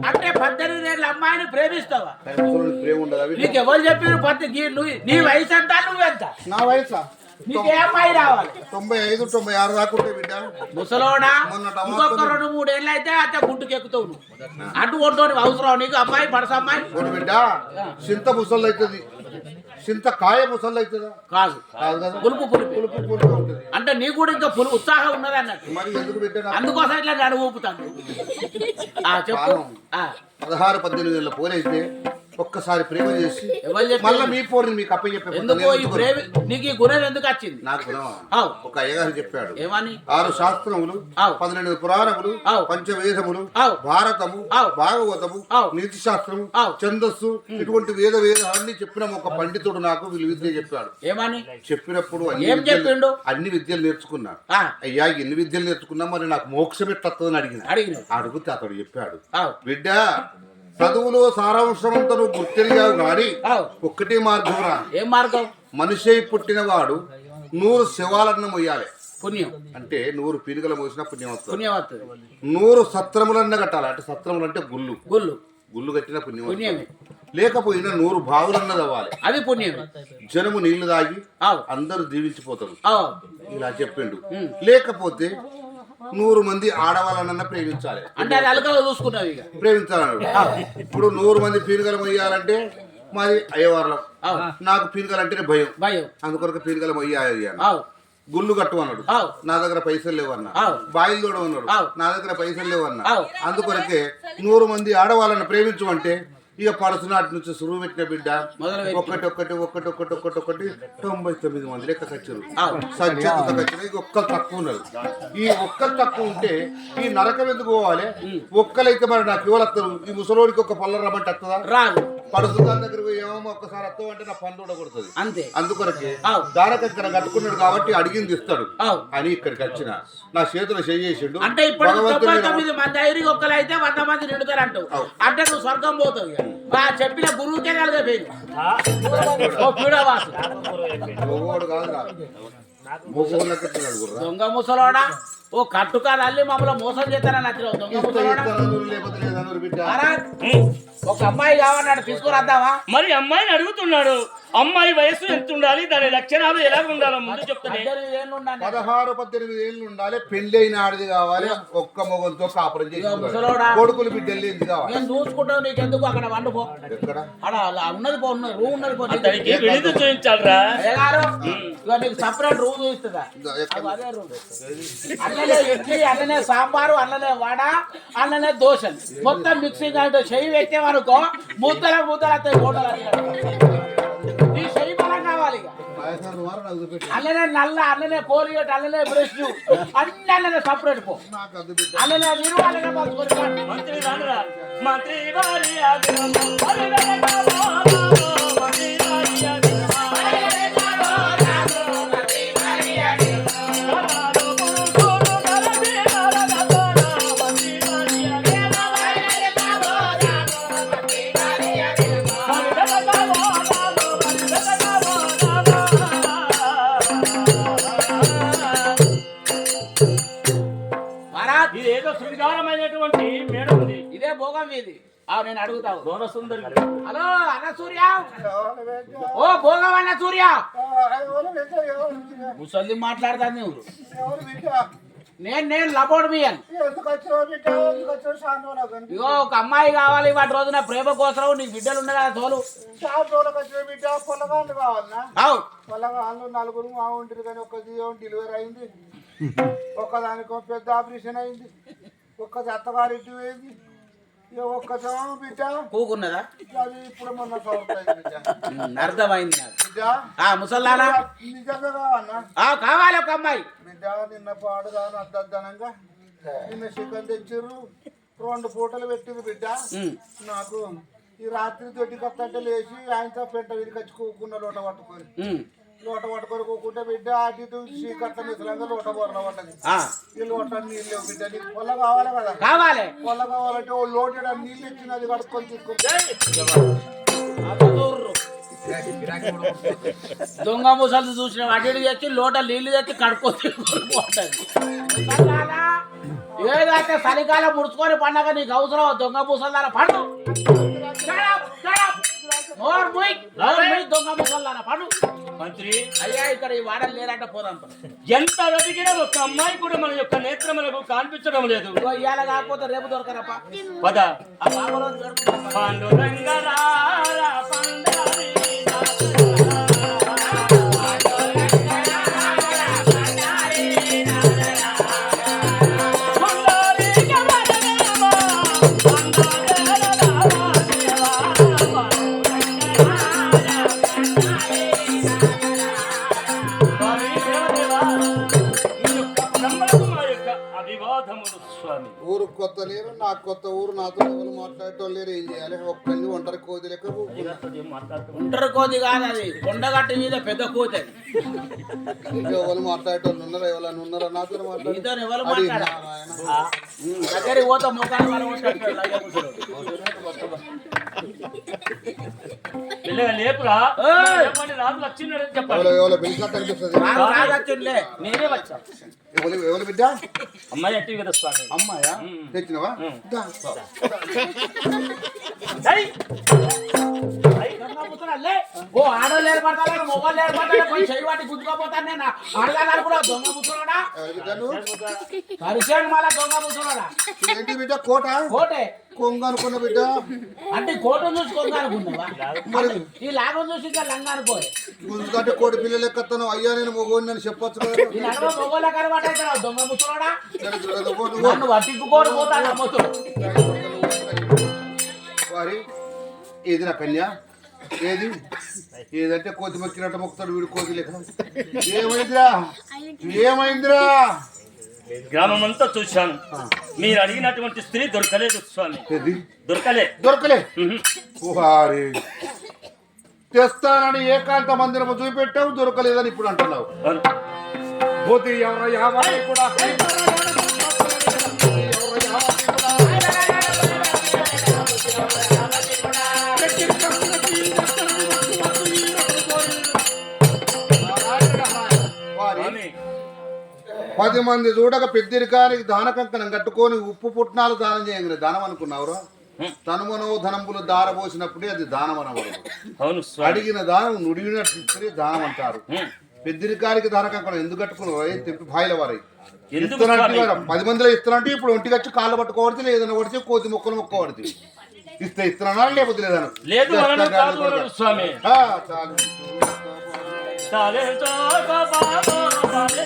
అంటే 18 ఏళ్ళ అమ్మాయిని ప్రేమిస్తావా ప్రేమ ఉండదా బిడ్డ నీకు ఎవరు చెప్పారు నీ వయసు ఎంత నువ్వెంత నా వయసా నీకు ఏ అమ్మాయి రావాలి 95, 96 దాకా ఉంటాయి బిడ్డ. ముసలోడా మొన్న టమాటా ఇంకొక 2-3 ఏళ్ళు అయితే అట్లా గుంటుకు ఎక్కుతావు నువ్వు అటు కొట్టుకోని అవసరం నీకు అమ్మాయి పడస అమ్మాయి చూడు బిడ్డ, చింత ముసళ్ళు అవుతుంది, చింత కాయ ముసళ్ళు అవుతుందా? కాదు కాదు కదా, పులుపు పులుపు పులుపు పులుపు ఉంటుంది. అంటే నీకు కూడా ఇంకా ఉత్సాహం ఉన్నది అన్నట్టు మరి ఎందుకు బిడ్డ నాకు అందుకోసం ఇట్లా నడువు ఊపుతాను చెప్పు 16-18 ఏళ్ళ పోరైతే ఒక్కసారి ప్రేమ చేసి ఎవరు చెప్పారు? మళ్ళీ మీ పోరిని మీకు అప్పచెప్పే ఎందుకో ఈ ప్రేమ నీకు ఈ గుణం ఎందుకు వచ్చింది నాకు గుణమా? ఆవ్. ఒక అయ్యగారు చెప్పాడు, ఏమని 6 శాస్త్రములు, ఆవ్. 18 పురాణములు, ఆవ్. పంచవేదములు, ఆవ్. భారతము, ఆవ్. భాగవతము, ఆవ్. నీతి శాస్త్రము, ఆవ్. ఛందస్సు, ఇటువంటి వేదాలన్నీ చెప్పిన ఒక పండితుడు నాకు వీళ్ళు విద్య చెప్పాడు. ఏమని చెప్పినప్పుడు ఏం చెప్పిండు? అన్ని విద్యలు నేర్చుకున్నా. ఆ, అయ్యా ఎన్ని విద్యలు నేర్చుకున్నా మరి నాకు మోక్షం ఎట్లొస్తుందని అడిగిన అడిగితే అతడు చెప్పాడు, ఆవ్. బిడ్డ చదువులో సారాంశమంతా నువ్వు గుర్తెరిగావు గాని ఆవ్. ఒక్కటే మార్గం రా. ఏం మార్గం మనిషి పుట్టినవాడు 100 శవాలన్న మొయ్యాలి. పుణ్యం అంటే 100 పీనుగలు మోసిన పుణ్యం వస్తుంది. పుణ్యం వస్తుంది 100 సత్రములన్న కట్టాలి. అంటే సత్రములు అంటే గుళ్ళు, గుళ్ళు గుళ్ళు కట్టిన పుణ్యం వస్తుంది. పుణ్యమే లేకపోయినా 100 బావులన్నది అవ్వాలి. అది పుణ్యమే జనము నీళ్లు తాగి ఆవ్. అందరూ జీవించిపోతారు. ఆవ్. ఇలా చెప్పిండు. లేకపోతే 100 మంది ఆడవాళ్ళనన్నా ప్రేమించాలి. అంటే అది అలకగా చూసుకున్నావు ఇక ప్రేమించాలన్నాడు. ఇప్పుడు 100 మంది పీనుగలు మొయ్యాలంటే మాది అయ్యవార్లం. ఆవ్. నాకు పీనుగలు అంటేనే భయం, భయం అందుకొరకు పీనుగలు మొయ్యాను. ఆవ్. గుళ్ళు కట్టు అన్నాడు, ఆవ్. నా దగ్గర పైసలు లేవన్నా. ఆవ్. బాయిలు తోడు అన్నాడు, ఆవ్. నా దగ్గర పైసలు లేవన్నా. ఆవ్. అందుకొరకే 100 మంది ఆడవాళ్ళని ప్రేమించు అంటే ఇక పడుతున్నట్టు నుంచి సురువు పెట్టిన బిడ్డ మొదలు ఒక్కటి 99 మంది లెక్క సచ్చారు. ఆవ్. సచ్చేత సచ్చిన ఇక ఒక్కరు తక్కువ ఉన్నారు. ఈ ఒక్కరు తక్కువ ఉంటే ఈ నరకం ఎందుకు పోవాలి? ఒక్కలైతే మరి నాకు ఎవరు వస్తారు? ఈ ముసలోడికి ఒక పళ్ళ రమ్మంటే వస్తుందా? రాదు పడుతుందాని దగ్గర పోయి ఏమో ఒక్కసారి వస్తావు అంటే నా పన్ను కొడుతుంది. అంతే అందుకొరకే ఆవ్. దానికి ఇక్కడ కట్టుకున్నాడు కాబట్టి అడిగింది ఇస్తాడు ఆవ్. అని ఇక్కడికి వచ్చిన నా చేతులు చేసిండు. అంటే ఇప్పుడు భగవంతుడు 99 మంది ఐరికి ఒక్కలైతే 100 మంది నిండుతారు అంటావు. ఆవ్. అంటే నువ్వు స్వర్గం పోతావు ఇక. ఆ చెప్పిన గురువుకే కలిగిపోయింది ఓ పీడవాసు మొగోడు కాదు రా. మొగోళ్ళకి ఎట్లున్నాడు గుర్రా? దొంగ ముసలోడా ఓ కట్టుకాదు అల్లి మమ్మల్ని మోసం చేస్తానని నచ్చినావు దొంగ ముసలోడా. లేకపోతే లేదన్నారు బిడ్డ. మహారాజ్, ఒక అమ్మాయి కావాలన్నాడు తీసుకురద్దామా? మరి అమ్మాయిని అడుగుతున్నాడు. అమ్మాయి వయసు ఎంత ఉండాలి, దాని లక్షణాలు ఎలా ఉండాలో ముందు చెప్తానే. 18 ఏళ్ళు ఉండాలి. 16-18 ఏళ్ళు ఉండాలి. పెళ్ళైన ఆడిది కావాలి. ఒక్క మొగంతో కాపురం చేసి ముసలోడా కొడుకులు బిడ్డలు ఏంది కావాలి? నేను చూసుకుంటావు నీకెందుకు అక్కడ వండుకో. ఎక్కడ అలా అలా ఉన్నది పో ఉన్నది రూమ్ ఉన్నది పో. అతనికి విడిది చూపించాలరా. అయ్యగారు ఇక నీకు సపరేట్ రూమ్ చూపిస్తుందా? ఎక్కడ? అదే రూమ్. అన్ననే ఇడ్లీ, అన్ననే సాంబారు, అన్ననే వడ, అన్ననే దోశలు మొత్తం మిక్సింగ్ అంటే చెయ్యి పెట్టేవనుకో ముద్దలకు అత్తయ్య ఫోటోలు నీ చెయ్యి బలం కావాలి ఇక. వయసు వారు నాకు చూపెట్టు. అన్ననే నల్ల, అన్ననే కోలిగేట్, అన్ననే బ్రష్ అన్ని అన్ననే సపరేట్ పో. నాకు అది బిడ్డ. అన్ననే మీరు అన్ననే పలుచుకొని మంత్రి రానురా. మంత్రి వారి ఆదినము, మరి వెనకాల మంత్రి వారి ఆదినము. మహారాజ్ ఇదేదో శృంగారమైనటువంటి మేడ ఉంది. ఇదే భోగం మీది. నేను అడుగుతావు. గోర సుందరి. హలో అన్న సూర్య, ఓ భోగం అన్న సూర్య. ముసలి మాట్లాడతాను నువ్వు. నేను లబోడ్ బియ్యను. ఇగో ఒక అమ్మాయి కావాలి వాటి రోజున ప్రేమ కోసం. నీకు బిడ్డలు ఉన్నాయి కదా తోలు. అవు పొలగాళ్ళు 4 మా ఉంటారు కానీ ఒక డెలివరీ అయింది. ఒక్కదానికి పెద్ద ఆపరేషన్ అయింది. ఒక్కది అత్తగారింటి పోయింది. ఇక ఒక్కతో బిడ్డ కూకున్నదా? అది ఇప్పుడు మొన్న సౌకర్యం బిడ్డ. అర్థమైంది నాకు. బిడ్డ ముసల్లానా నిజంగా కావన్నా కావాలి ఒక అమ్మాయి. బిడ్డ నిన్న పాడుగాను అద్దద్దనంగా నిన్న చికెన్ తెచ్చిర్రు. 2 పూటలు పెట్టింది బిడ్డ. నాకు ఈ రాత్రి తొట్టికొత్తంటే లేచి ఆయనతో పెంట వీరికి వచ్చి కూకున్న లోట పట్టుకొని కూకుంటే బిడ్డ అటు ఇటు చీకట్ల మిసలంగా లోట బొర్ర పడ్డది. ఈ లోట నీళ్ళు లేవు బిడ్డ. నీకు పొల్ల కావాలి కదా? కావాలి. పొల్ల కావాలంటే ఓ లోటు నీళ్ళు ఇచ్చినది కడుక్కొని తీసుకొని దొంగ ముసలు చూసిన అటు ఇటు తెచ్చి లోట నీళ్లు తెచ్చి కడుక్కొని ఏదైతే చలికాలం ముడుచుకొని పండగ నీకు అవసరం. దొంగ ముసలి పండు నోరు మూయ్. నోరు మూయ్, దొంగ ముసల్లారా పడు. మంత్రి అయ్యా ఇక్కడ ఈ వాడలు లేరంట పోదాం. ఎంత వెతికినా ఒక అమ్మాయి కూడా మన యొక్క నేత్రములకు కనిపించడం లేదు. ఇగో ఇవాళ కాకపోతే రేపు దొరకరప్ప. పద ఆ బాబులో దొరుకుతుంది. పాండురంగరారా పండారి స్వామి. ఊరు కొత్త లేరు, నాకు కొత్త ఊరు, నాతో ఎవరు మాట్లాడటం లేరు. ఏం చేయాలి? ఒక్కరిని ఒంటరి కోది లెక్క కూకున్నా. ఒంటరి కోతి కాదు అది, కొండగట్టు మీద పెద్ద కోతి. ఎవరు మాట్లాడటం ఉన్నారా? ఎవరైనా ఉన్నారా నాతో నీతో ఎవరు మాట్లాడి? మాట్లాడాలి? దగ్గరికి పోతా ముఖాన్ని మనం లేపురా ఏయ్! చెప్పండి, రాజు వచ్చిందని చెప్పండి. ఎవరో పిలిచినట్టు అనిపిస్తుంది. రాగచ్చులే. నేనే వచ్చా. ఎవరు బిడ్డ? అమ్మాయి అట్టి కదా స్వామి. అమ్మాయా? తెచ్చినవా? దా. ఏయ్! ఓ ఆడోళ్ళు ఏర్పడతారు, మొగోళ్ళు ఏర్పడతారు. పోయి చెయ్యి వాటి గుంజుకోపోతాను నేను. అడగాలి కూడా దొంగ ముసలోడా. ఎవరు బిడ్డ నువ్వు? పరిచయం మళ్ళా దొంగ ముసలోడా. ఏంటి బిడ్డ? కోట? కోటే కొంగ అనుకున్న బిడ్డ. అంటే కోటను చూసి కొంగ అనుకున్నావా? మరి ఈ లాభం చూసి ఇంకా లంగా అనుకోలే. గుంజుకంటే కోటి పిల్లలు ఎక్కతాను. అయ్యా నేను మొగోని అని చెప్పొచ్చు కదా. ఈ నడవ మొగోళ్ళ కనబడ్డ దొంగ ముసలోడా. తెలుసు కదా నువ్వు. నన్ను పట్టించుకోడు పోతాను అమ్మతో. వారి ఏది నా కన్య? ఏది? ఏదంటే కోతి మొక్కినట్టు మొక్కుతాడు వీడు కోతి లెక్క. ఏమైందిరా? ఏమైందిరా? గ్రామం అంతా చూశాను. మీరు అడిగినటువంటి స్త్రీ దొరకలేదు స్వామి. ఏది? దొరకలే. దొరకలే. ఉహు. వారి తెస్తానని ఏకాంత మందిరము చూపెట్టావు, దొరకలేదని ఇప్పుడు అంటున్నావు. అవును. పోతే ఎవరయ్యా వారి కూడా వారి స్వామి, 10 మంది చూడక పెద్దరికానికి దాన కంకణం కట్టుకొని ఉప్పు పుట్నాలు దానం చేయండి. దానం అనుకున్నావురా? తనుమనో ధనంబులు దారబోసినప్పుడే అది దానం అనవరు. అవును స్వామి. అడిగిన దానం నుడిగినట్టు ఇస్తే దానం అంటారు. పెద్దరికానికి దాన కంకణం ఎందుకు కట్టుకున్నావు? తెంపి భాయిల వారి ఎందుకు ఇస్తానంటే స్వామి? 10 మందిలో ఇస్తానంటే ఇప్పుడు ఒంటికి వచ్చి కాళ్ళు పట్టుకోవడితే లేదన్న పడితే కోతి మొక్కలు మొక్కవడితే ఇస్తే ఇస్తున్నా లేకపోతే లేదను. లేదు మనను కాదు అనడు స్వామి. చాలు. చాలే చోట బాబో చాలే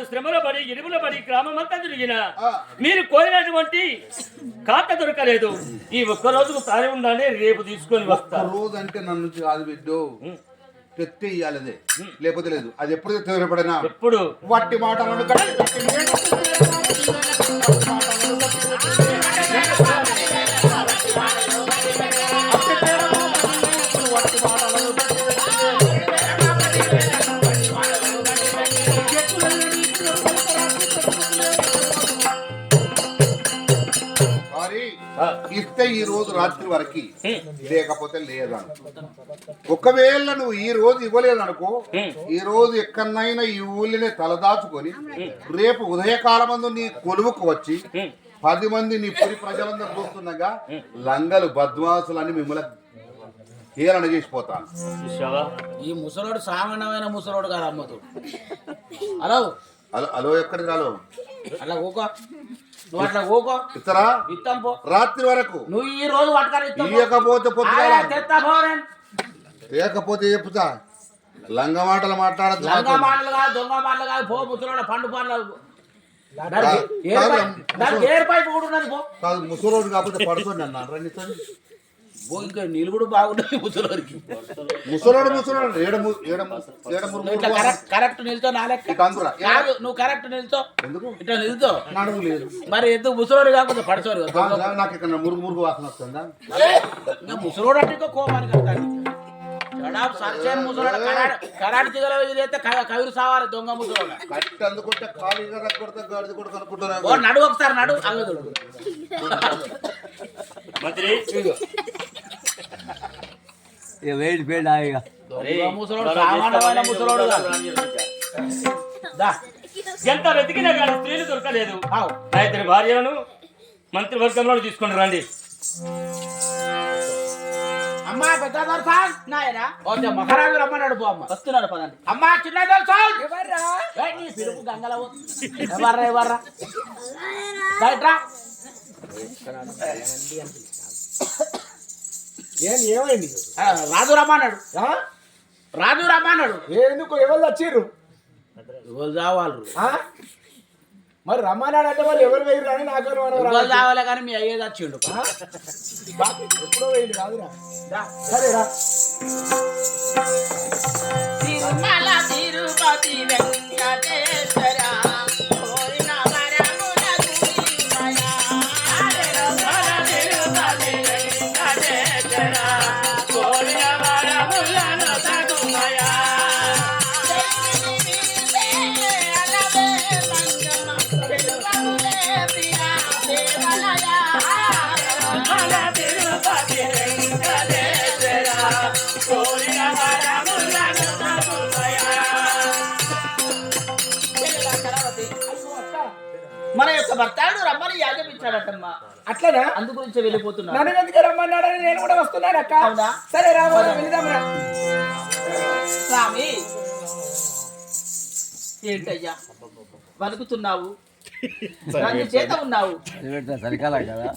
శ్రమల పడి ఇరుముల పడి గ్రామం అంతా తిరిగిన మీరు కోరినటువంటి ఖాతా దొరకలేదు. ఈ ఒక్క రోజుకు తానే ఉండాలి, రేపు తీసుకొని వస్తా. రోజు అంటే నన్ను కాదు బిడ్డు, తెత్తి ఇయ్యాలదే లేకపోతే లేదు. అది ఎప్పుడు తెరపడినా ఎప్పుడు వట్టి మాటలను ఇస్తే ఈ రోజు రాత్రి వరకు, లేకపోతే లేదను. ఒకవేళ నువ్వు ఈ రోజు ఇవ్వలేదనుకో, ఈ రోజు ఎక్కడైనా ఈ ఊళ్ళనే తలదాచుకొని రేపు ఉదయకాలమందు నీ కొలువుకు వచ్చి 10 మంది నీ పురి ప్రజలందరూ చూస్తుండగా లంగలు బద్వాసులని మిమ్మల్ని హేళన చేసిపోతాను. ఈ ముసలోడు సామాన్యమైన ముసలోడు కాదు అమ్మతో. హలో అలో అలో ఎక్కడికి రాలో? అట్లా ఊకో, నువ్వు అట్లా ఊకో. ఇస్తారా? ఇస్తాం పో. రాత్రి వరకు నువ్వు ఈ రోజు పట్టుకొని ఇయ్యకపోతే తెస్తా. లేకపోతే చెప్పుతా. లంగ మాటలు మాట్లాడద్దు. లంగా మాటలు కాదు, దొంగ మాటలు కాదు. పో ముసలోడ పండు పండ్లు ఏర్పై కూడా ఉన్నది. పో కాదు ముసలోడు కాకపోతే పడుతుంది అన్న రండి. ఓ ఇంకా నీళ్ళు కూడా బాగున్నాయి ముసలోరికి. ముసలోడు నువ్వు ఇట్లా కరెక్ట్ నిల్చో నాలెక్క కాదు, నువ్వు కరెక్ట్ నిల్చో. ఎందుకు ఇట్లా నిల్చో. నడుము లేదు మరి ఎందుకు ముసలోడు కాకపోతే పడచోరు కదా. నాకు ఇక్కడ మురుగు వాసన వస్తుందా? ఇంకా ముసలోడు అంటే ఇంకా కోపానికి వస్తాడు. జడాబు సరిచేను ముసలోడు కరాటి దిగలో ఇదైతే కవిరు సావాలి దొంగ ముసలోడు. కట్టి అందుకుంటే ఖాళీగా కొడితే గాడిద కూడా ఓ కనుక్కుంటున్నాను. నడు ఒకసారి నడు అగదుడు. మంత్రి దొంగ ముసలోడు సామాన్యమైన ముసలోడు కాదు. దా. ఎంత వెతికినా కానీ స్త్రీలు దొరకలేదు. ఆవ్. నా ఇద్దరి భార్యలను మంత్రివర్గంలో తీసుకొని రండి. అమ్మా పెద్ద దొరసాల్ నాయనా ఓకే మహారాజు రమ్మన్నాడు. పో అమ్మ వస్తున్నాడు పదండి. అమ్మా చిన్న దొరసాల్ ఎవర్రా? నీ పిలుపు గంగలవు. ఎవర్రా రైట్రా. ఏమైంది? రాజు రమ్మన్నాడు. రాజు రమ్మన్నాడు. ఎందుకు ఎవరు వచ్చిర్రు? ఎవరు చావాలి? మరి రమ్మన్నాడు అంటే మరి ఎవరు వేయరు అని నాకు ఎవరు చావాలి కానీ మీ అయ్యేది వచ్చిండు. ఎప్పుడో వేయండి కాదురా. సరేరా. తిరుమల తిరుపతి వెంకటేశ్వర కోరిన వరములకు నీవయా. తిరుమల తిరుపతి వెంకటేశ్వర కోరిన వరములను తగుమయా. తిరుపతి వెంకటేశ్వర కోరిన వరములను తగుమయా. మన యొక్క భర్తాడు రమ్మని యాజపించాడటమ్మా. అట్లనా? అందు గురించి వెళ్ళిపోతున్నా. నన్ను ఎందుకు రమ్మన్నాడని నేను కూడా వస్తున్నాను అక్క. అవునా? సరే రా వెళ్దాంరా. స్వామి ఏంటయ్యా బతుకుతున్నావు, నన్ను చేత ఉన్నావు. సరికాల కదా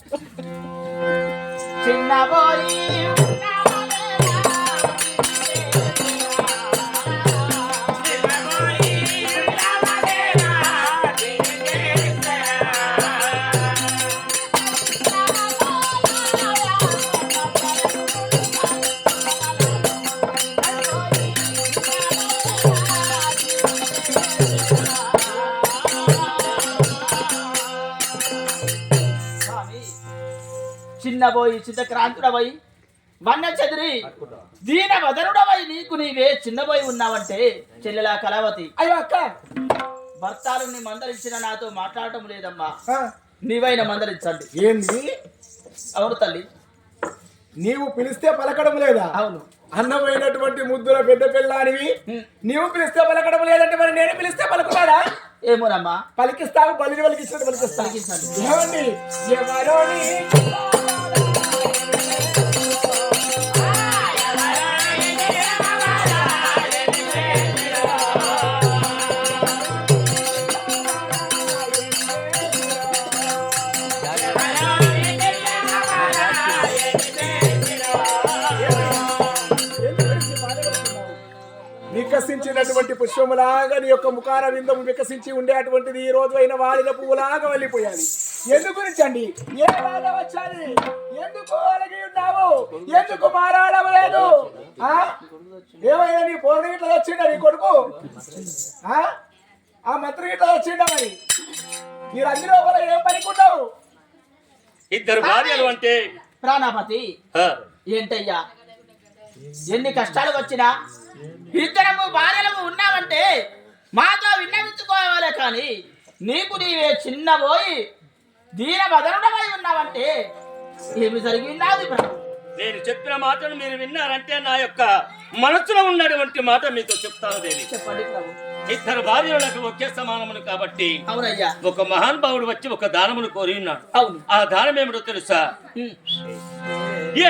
చిన్నబోయి చిన్నబోయి చిత్తక్రాంతుడవై వన్న చెదిరి దీన వదనుడవై నీకు నీవే చిన్నబోయి ఉన్నావంటే చెల్లెలా కళావతి. అయ్యో అక్క, భర్తాలుని మందలించిన నాతో మాట్లాడటం లేదమ్మా. నీవైనా మందలించండి. ఏంది? అవును తల్లి. నీవు పిలిస్తే పలకడం లేదా? అవును. అన్నమైనటువంటి ముద్దుల పెద్ద పిల్లానివి నీవు పిలిస్తే పలకడం లేదంటే మరి నేను పిలిస్తే పలుకుతాడా? ఏమోనమ్మా. పలికిస్తావు, బలిని పలికిస్తాడు పలికిస్తాను. ఏమండి? ఎవరోని వికసించినటువంటి పుష్పములాగా నీ యొక్క ముఖార విందము వికసించి ఉండేటువంటిది ఈ రోజు అయిన వాడిన పువ్వులాగా వెళ్ళిపోయాలి. ఎందుకు గురించండి? ఏ బాధ వచ్చాలి? ఎందుకు అలాగే ఉన్నావు? ఎందుకు మారాడడం లేదు? ఏమైనా నీ పూర్ణ గిట్ల వచ్చిండ నీ కొడుకు? ఆ మంత్రి గిట్ల వచ్చిండ? మరి మీరందరూ కూడా ఏం పనికుంటావు? ఇద్దరు భార్యలు అంటే ప్రాణపతి ఏంటయ్యా, ఎన్ని కష్టాలు వచ్చినా ఇద్దరము భార్యలము ఉన్నావంటే మాతో విన్నవించుకోవాలే కానీ నీకు నీవే చిన్నబోయి దీన వదనుడమై ఉన్నావంటే ఏమి జరిగింది ప్రభు? నేను చెప్పిన మాటను మీరు విన్నారంటే నా యొక్క మనసులో ఉన్నటువంటి మాట మీతో చెప్తాను దేవి. చెప్పండి ప్రభు. ఇద్దరు భార్యలకు ఒకే సమానమును కాబట్టి అవునయ్యా. ఒక మహానుభావుడు వచ్చి ఒక దానమును కోరి ఉన్నాడు. అవును. ఆ దానం ఏమిటో తెలుసా?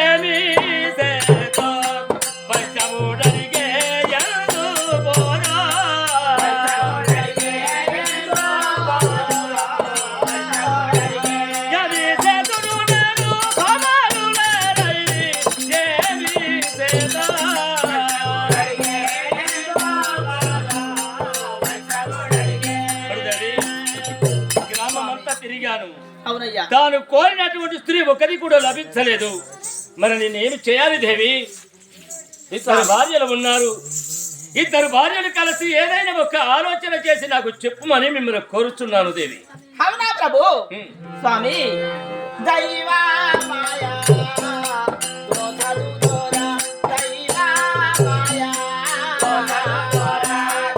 ఏమి పంచముడరిగే అవునయ్యా. తాను కోరినటువంటి స్త్రీ ఒకరి కూడా లభించలేదు. మరి నేనేమి చేయాలి దేవి? ఇద్దరు భార్యలు ఉన్నారు. ఇద్దరు భార్యలు కలిసి ఏదైనా ఒక ఆలోచన చేసి నాకు చెప్పుమని మిమ్మల్ని కోరుచున్నాను దేవి. అవునా ప్రభు? స్వామి దైవా మాయా దోసలు దోరా దైవా మాయా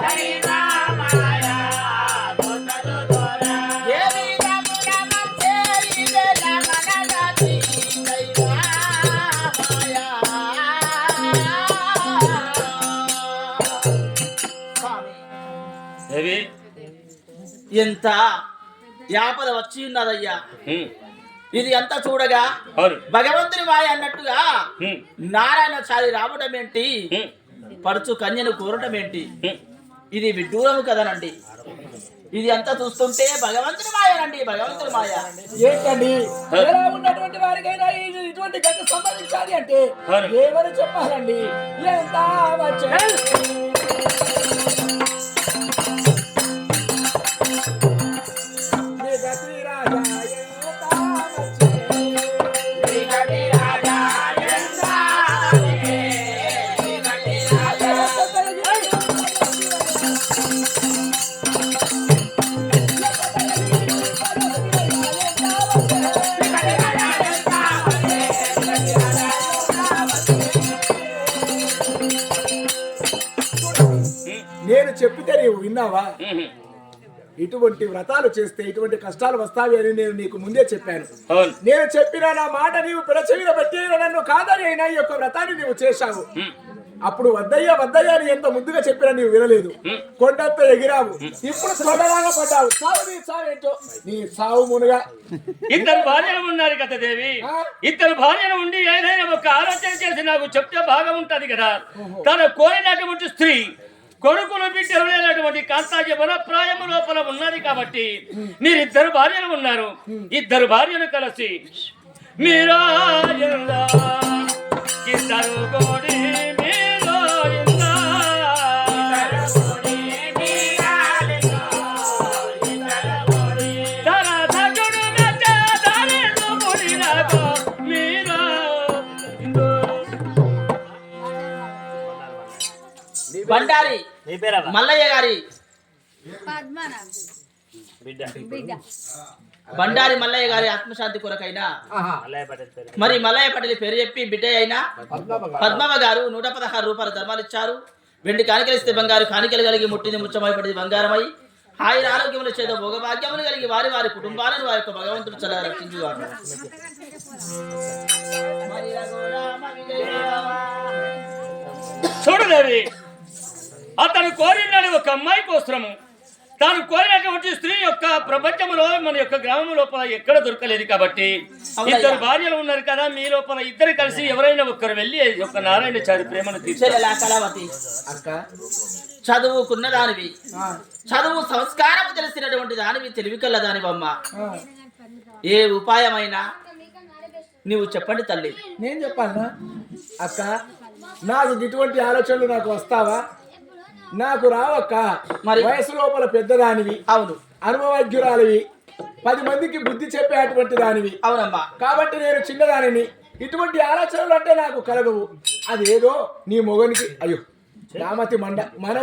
దైవా మాయా దోసలు దోరా దేవి రమణ చేరి రమణగతి దైవా మాయా. స్వామి దేవి ఎంత యాపద వచ్చి ఉన్నదయ్యా. హ్మ్. ఇది అంతా చూడగా అవును. భగవంతుని మాయ అన్నట్టుగా హ్మ్. నారాయణచారి రావడం ఏంటి, హ్మ్. పడుచు కన్యను కోరటం ఏంటి, హ్మ్. ఇది విడ్డూరము కదనండి. ఇది అంతా చూస్తుంటే భగవంతుని మాయనండి, భగవంతుని మాయ. ఏంటండి ఎలా ఉన్నటువంటి వారికైనా ఇటువంటి గతి సంభవించాలి అంటే అవును. ఏమని చెప్పాలండి? ఎంత వచ్చే నిగతి రాజా ఎంత వచ్చే. నేను చెప్పితే నీవు విన్నావా? హ్మ్. ఇటువంటి వ్రతాలు చేస్తే ఇటువంటి కష్టాలు వస్తావి అని నేను నీకు ముందే చెప్పాను. అవును. నేను చెప్పిన నా మాట నీవు పిడచెవిన బట్టి నన్ను కాదని అయినా ఈ యొక్క వ్రతాన్ని నీవు చేశావు. అప్పుడు వద్దయ్యా వద్దయ్యా అని ఎంత ముద్దుగా చెప్పినా నీవు వినలేదు. కొండంత ఎగిరావు, ఇప్పుడు తొడలాగా పడ్డావు. సావు నీ సావేంటో నీ సావు మునుగా. ఇద్దరు భార్యలు ఉన్నారు కదా దేవి. ఇద్దరు భార్యలు ఉండి ఏదైనా ఒక ఆలోచన చేసి నాకు చెప్తే బాగా ఉంటది కదా. తన కోరినటువంటి స్త్రీ కొడుకులు బిడ్డలు లేనటువంటి కాంతాజీ వనప్రాయము లోపల ఉన్నది కాబట్టి మీరిద్దరు భార్యలు ఉన్నారు. ఇద్దరు భార్యలు కలిసి మీరు ఇద్దరు కోడి మీరు బండారి మల్లయ్య గారి బండారి మల్లయ్య గారి ఆత్మశాంతి కొరకైనా మరి మల్లయ్య పటేల్ పేరు చెప్పి బిడ్డ అయినా పద్మమ్మ గారు 116 రూపాయలు ధర్మాలు ఇచ్చారు. వెండి కాணிకలిస్తే బంగారు కాணிకలు కలిగి ముట్టింది ముచ్చమై పడింది బంగారమై ఆయన ఆరోగ్యములు చేత భోగభాగ్యములు కలిగి వారి వారి కుటుంబాలను వారి యొక్క భగవంతుడు చాలా రక్షించువాడు. చూడలేవి అతను కోరినాడు ఒక అమ్మాయి కోసము. తాను కోరినటువంటి స్త్రీ యొక్క ప్రపంచంలో మన యొక్క గ్రామం లోపల ఎక్కడ దొరకలేదు కాబట్టి ఇద్దరు భార్యలు ఉన్నారు కదా. మీ లోపల ఇద్దరు కలిసి ఎవరైనా ఒక్కరు వెళ్ళి ఒక నారాయణచారి ప్రేమను కళావతి అక్క చదువుకున్న దానివి, చదువు సంస్కారము తెలిసినటువంటి దానివి, తెలివి కల్ల దానివమ్మ. ఏ ఉపాయమైనా నీవు చెప్పండి తల్లి. నేను చెప్పాలనా అక్క? నాకు ఇటువంటి ఆలోచనలు నాకు వస్తావా? నాకు రావక్క. మరి వయసు లోపల పెద్దదానివి, అవును, అనుభవజ్ఞురాలివి, 10 మందికి బుద్ధి చెప్పేటువంటి దానివి. అవునమ్మా. కాబట్టి నేను చిన్నదానిని, ఇటువంటి ఆలోచనలు అంటే నాకు కలగవు. అదేదో నీ మొగనికి, అయ్యో రామతి మండ, మన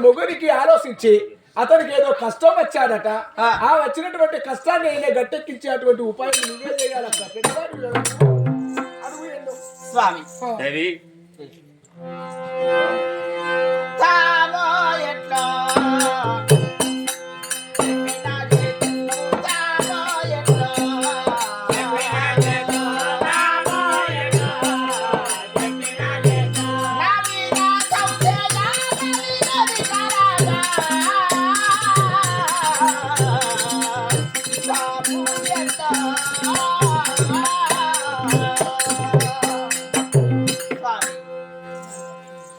మొగనికి ఆలోచించి అతనికి ఏదో కష్టం వచ్చాడట. ఆ వచ్చినటువంటి కష్టాన్ని అయినా గట్టెక్కించేటువంటి ఉపాయం నువ్వే చేయాలక్క. అడుగు ఏందో స్వామి.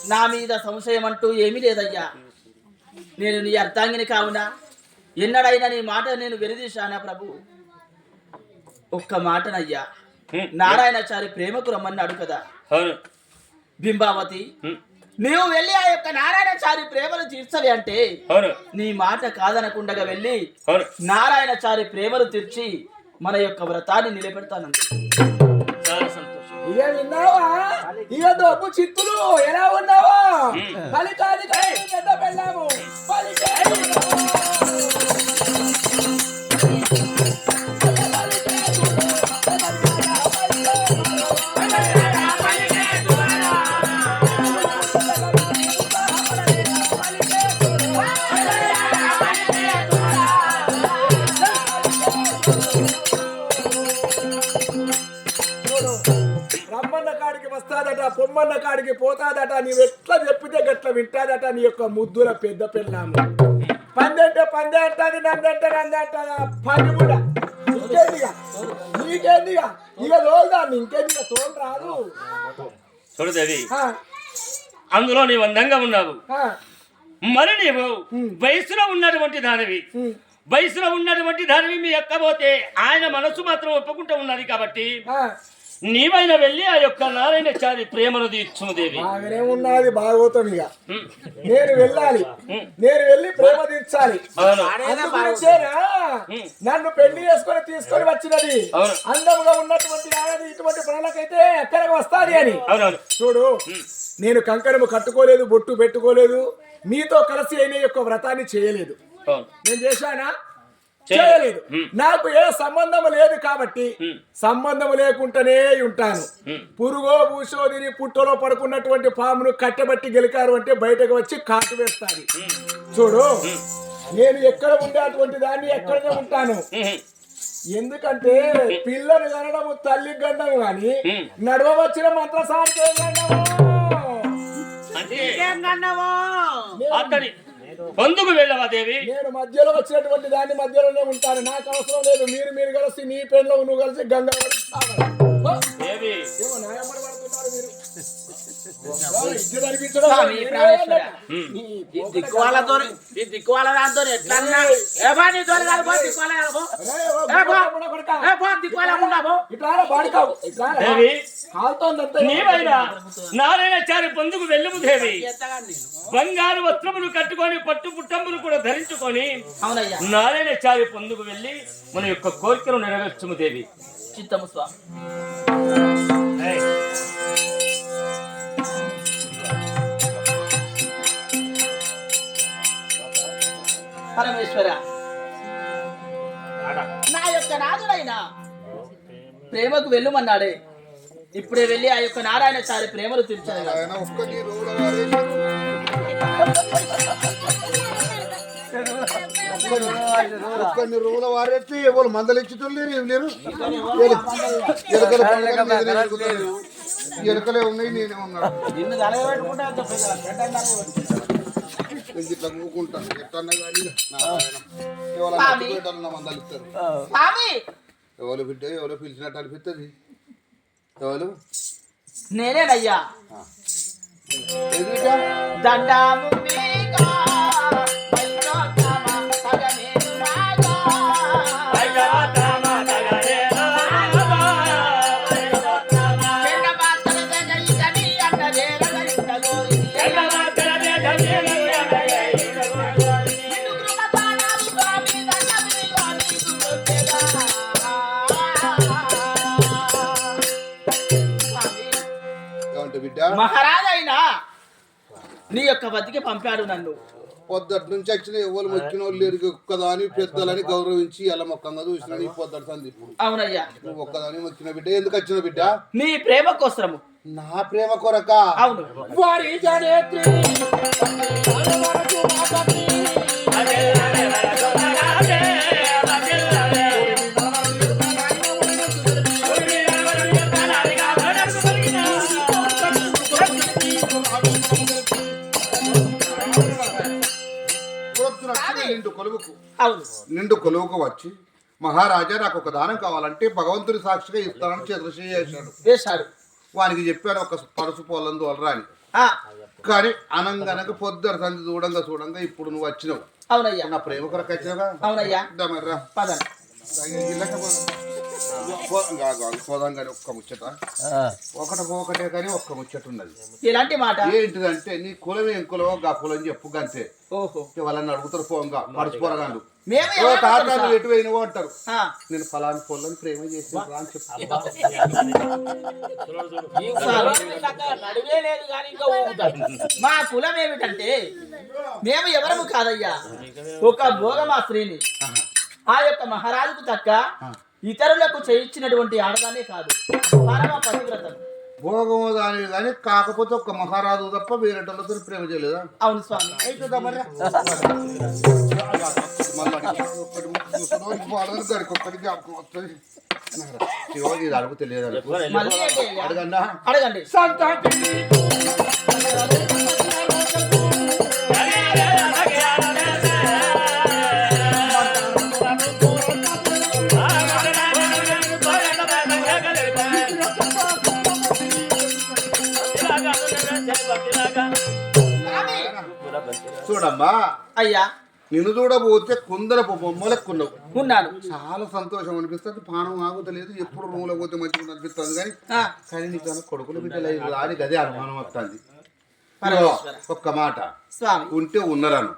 నా మీద సంశయం అంటూ ఏమీ లేదయ్యా. నేను నీ అర్థాంగిని కావునా ఎన్నడైనా నీ మాట నేను వెనుదీశానా ప్రభు? ఒక్క మాటనయ్యా, నారాయణచారి ప్రేమకు రమ్మన్నాడు కదా బింబావతి. నీవు వెళ్ళి ఆ యొక్క నారాయణచారి ప్రేమను తీర్చవి అంటే నీ మాట కాదనకుండా వెళ్ళి నారాయణచారి ప్రేమను తీర్చి మన యొక్క వ్రతాన్ని నిలబెడతానండి. ఇక విన్నావా ఇక దొబ్బు చిత్తులు ఎలా ఉన్నావా పలికాది పెద్ద పెళ్ళాము రమ్మన్న కాడికి వస్తాదట పొమ్మన్న కాడికి పోతాదట నీవు ఎట్లా చెప్పితే గట్ల వింటాదట నీ యొక్క ముద్దుల పెద్ద పెళ్ళాము పందంటే పందే అంటది నందంటే నందే అంటదా పని కూడా ఇంకేందిగా నీకేందిగా ఇక తోలుదాన్ని ఇంకేందిగా తోలు రాదు చూడదేవి అందులో నీవు అందంగా ఉన్నావు మరి నీవు వయసులో ఉన్నటువంటి దానివి వయసులో ఉన్నటువంటి దానివి మీ అక్క పోతే ఆయన మనసు మాత్రం ఒప్పుకుంటూ ఉన్నది కాబట్టి నీవైనా వెళ్ళి ఆ యొక్క నారాయణచారి ప్రేమను తీర్చుదేవి బాగానే ఉన్నది భాగవతం ఇక నేను వెళ్ళాలి నేను వెళ్ళి ప్రేమ తీర్చాలి అందుగురించేనా నన్ను పెళ్లి చేసుకొని తీసుకొని వచ్చినది అందంగా ఉన్నటువంటి ఆడది ఇటువంటి పనులకైతే ఎక్కడికి వస్తాది అని చూడు నేను కంకణము కట్టుకోలేదు బొట్టు పెట్టుకోలేదు మీతో కలిసి అయిన యొక్క వ్రతాన్ని చేయలేదు నేను చేశానా చేయలేదు నాకు ఏ సంబంధం లేదు కాబట్టి సంబంధం లేకుండానే ఉంటాను పురుగో పూసో తిని పుట్టలో పడుకున్నటువంటి పామును కట్టబట్టి గెలికారు అంటే బయటకు వచ్చి కాటు వేస్తాది చూడు నేను ఎక్కడ ఉండేటువంటి దాన్ని ఎక్కడనే ఉంటాను ఎందుకంటే పిల్లను కనడము తల్లి గండము గాని నడవ వచ్చిన మంత్రసారి పొందుకు వెళ్ళవా దేవి నేను మధ్యలో వచ్చినటువంటి దాన్ని మధ్యలోనే ఉంటాను నాకు అవసరం లేదు మీరు కలిసి నీ పెళ్ళలో నువ్వు కలిసి గంగ దిక్కువాల దాంతో ఎట్లా నీవైనా నారాయణచారి పొందుకు వెళ్ళము దేవి బంగారు వస్త్రములు కట్టుకొని పట్టు పుట్టంబులు కూడా ధరించుకొని నారాయణచారి పొందుకు వెళ్ళి మన యొక్క కోరికను నెరవేర్చుము దేవి చిత్తము స్వామి పరమేశ్వర నా యొక్క నాదుడైనా ప్రేమకు వెళ్ళమన్నాడే ఇప్పుడే వెళ్ళి ఆ యొక్క నారాయణచారి ప్రేమను తీర్చాను కొన్ని రోజుల వారెత్తి ఎవరు మందలిచ్చుతులేరు లేరు ఎలుకలే ఉన్నాయి నేనే ఉన్నాను ఇట్లా ఊకుంటాను ఎట్టన్నా కానీ మందలిస్తారు ఎవరు బిడ్డ ఎవరో పిలిచినట్టు అనిపిస్తుంది ఎవరు నేనేనయ్యా దండాము మహారాజు అయినా నీ యొక్క వద్దకి పంపాడు నన్ను పొద్దుటి నుంచి వచ్చిన ఎవరు మొక్కిన వాళ్ళు లేరు ఒక్కదాని పెద్దలని గౌరవించి ఎలా మొక్కంగా చూసిన నీ పొద్దుటి సంది ఇప్పుడు అవునయ్యా నువ్వు ఒక్కదాని మొక్కిన బిడ్డ ఎందుకు వచ్చిన బిడ్డ నీ ప్రేమ కోసము నా ప్రేమ కొరక అవును నిండు కొలువుకు వచ్చి మహారాజా నాకు ఒక దానం కావాలంటే భగవంతుని సాక్షిగా ఇస్తానని చేశాడు వానికి చెప్పాను ఒక పరసు పొలం దొరరా అని కానీ అనంగనక పొద్దున సంధి చూడంగా ఇప్పుడు నువ్వు వచ్చినావు అవునయ్యా నా ప్రేమ కొరకు వచ్చినావుగా అవునయ్యా మర్రా పోదాం కానీ ఒక్క ముచ్చట ఒకటే కానీ ఒక్క ముచ్చట ఉన్నది. ఇలాంటి మాట ఏంటిదంటే నీ కులం ఏం కులమో గా కులం చెప్పు గంతే. ఓహో వాళ్ళని అడుగుతారు పోంగా మర్చిపోరగాండు మేము తాతాలు ఎటు పోయినవో అంటారు. నేను ఫలాని పొలని ప్రేమ చేసిన అని చెప్పు. నడివే లేదు కానీ ఇంకా ఊగుతాడు. మా కులం ఏమిటంటే మేము ఎవరము కాదయ్యా, ఒక భోగమా స్త్రీని. ఆ యొక్క మహారాజుకు తక్క ఇతరులకు చేయించినటువంటి ఆడదానే కాదు, పరమ పతివ్రతను. భోగము దాని కానీ కాకపోతే ఒక్క మహారాజు తప్ప వేరేటోళ్ళతో ప్రేమ చేయలేదా? అవును స్వామి. ఇది అడుగు తెలియదు మళ్ళీ ఏంటి అయ్యా? అడగండా అడగండి. చూడమ్మా అయ్యా నిన్ను చూడబోతే కొందరు బొమ్మలెక్కున్నావు. ఉన్నాను. చాలా సంతోషం అనిపిస్తుంది. పానం ఆగుతలేదు. ఎప్పుడు రూమ్ లో పోతే మంచిగా అనిపిస్తుంది కానీ కానీ నీకు కొడుకులు బిడ్డలు రాని గదే అనుమానం వస్తుంది. ఒక్క మాట, స్వామి ఉంటే ఉన్నరాను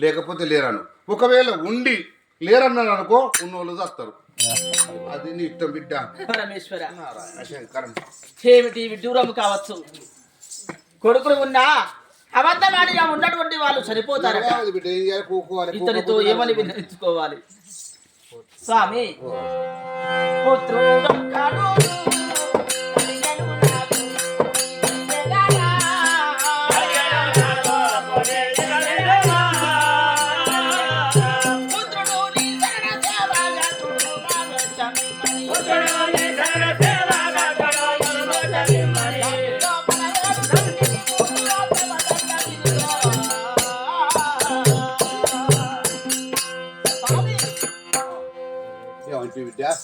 లేకపోతే లేరాను. ఒకవేళ ఉండి లేరన్నారు అనుకో ఉన్నోళ్ళు చేస్తారు. అది నీ ఇష్టం బిడ్డ. పరమేశ్వర శంకరం ఏమిటి విడ్డూరము కావచ్చు, కొడుకులు ఉన్నా అబద్ధమాడిగా ఉన్నటువంటి వాళ్ళు సరిపోతారు. బిడ్డ ఏం చేయాలి? కూకోవాలి. ఇతనితో ఏమని వినిపించుకోవాలి? స్వామి పుత్రుడొక్కడు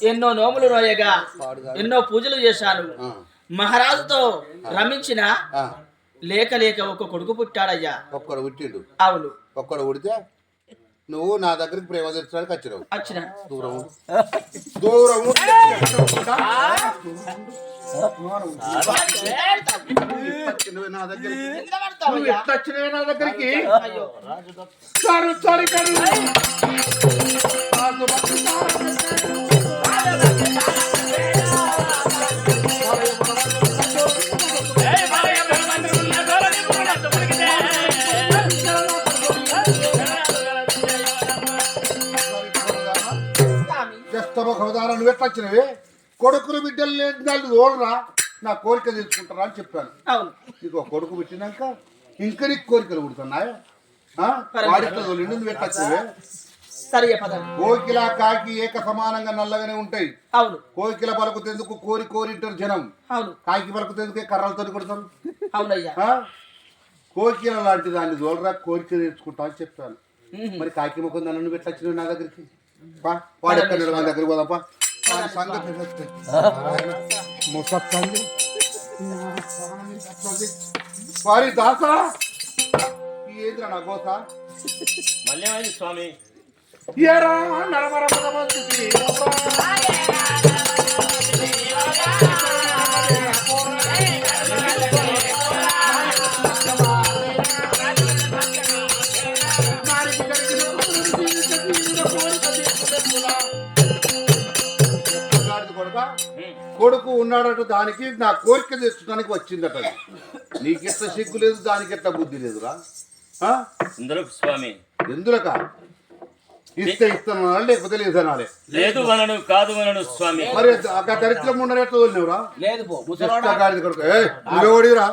ఎన్నో నోములు రోయగా ఎన్నో పూజలు చేశాను. మహారాజుతో రమించిన లేక లేక ఒక కొడుకు పుట్టాడయ్యా. ఒక్కడు పుట్టిండు. అవును. ఒక్కడు పుడితే నువ్వు నా దగ్గరికి ప్రేమ తెచ్చడానికి వచ్చినావు. వచ్చిన దూరం దూరం నా దగ్గరికి నువ్వు ఎట్లా వచ్చినవి? కొడుకులు బిడ్డలు లేని వాళ్ళు చూడరా, నా కోరిక తెలుసుకుంటారా అని చెప్పాను. నీకు ఒక కొడుకు పెట్టినాక ఇంకా నీకు కోరికలు పుడుతున్నాయా? వాడితో నువ్వు ఎట్లా వచ్చినవే? కోకిల కాకి ఏక సమానంగా నల్లగానే ఉంటాయి. అవును. కోకిల పలుకుతేందుకు కోరి కోరింటారు జనం. అవును. కాకి పలుకుతేందుకు కర్రలతో కొడతారు. అవునయ్యా. కోకిల లాంటి దాన్ని చూడరా, కోరిక తెచ్చుకుంటా అని చెప్పాను. మరి కాకి ముఖం దాన్ని నువ్వు ఎట్లా వచ్చినావు నా దగ్గరికి? వాడు ఎక్కడ మన దగ్గరికి పోదాపా. సంగతి వారి దాస ఏంద్ర నా గోస మళ్ళీ స్వామి ఏరా నరమర కొడుకు ఉన్నాడట, దానికి నా కోరిక తెచ్చడానికి వచ్చిందట. నీకెట్లా సిగ్గు లేదు, దానికి ఎట్లా బుద్ధి లేదురా? స్వామి ఎందులక ఇస్తే ఇస్తాను లేకపోతే లేదనాలే. లేదు మనను కాదు మనను స్వామి. మరి దరిద్రం ఉండరు ఎట్లా వదిలేవురా? లేదు కొడుకు నువ్వెవడిరా?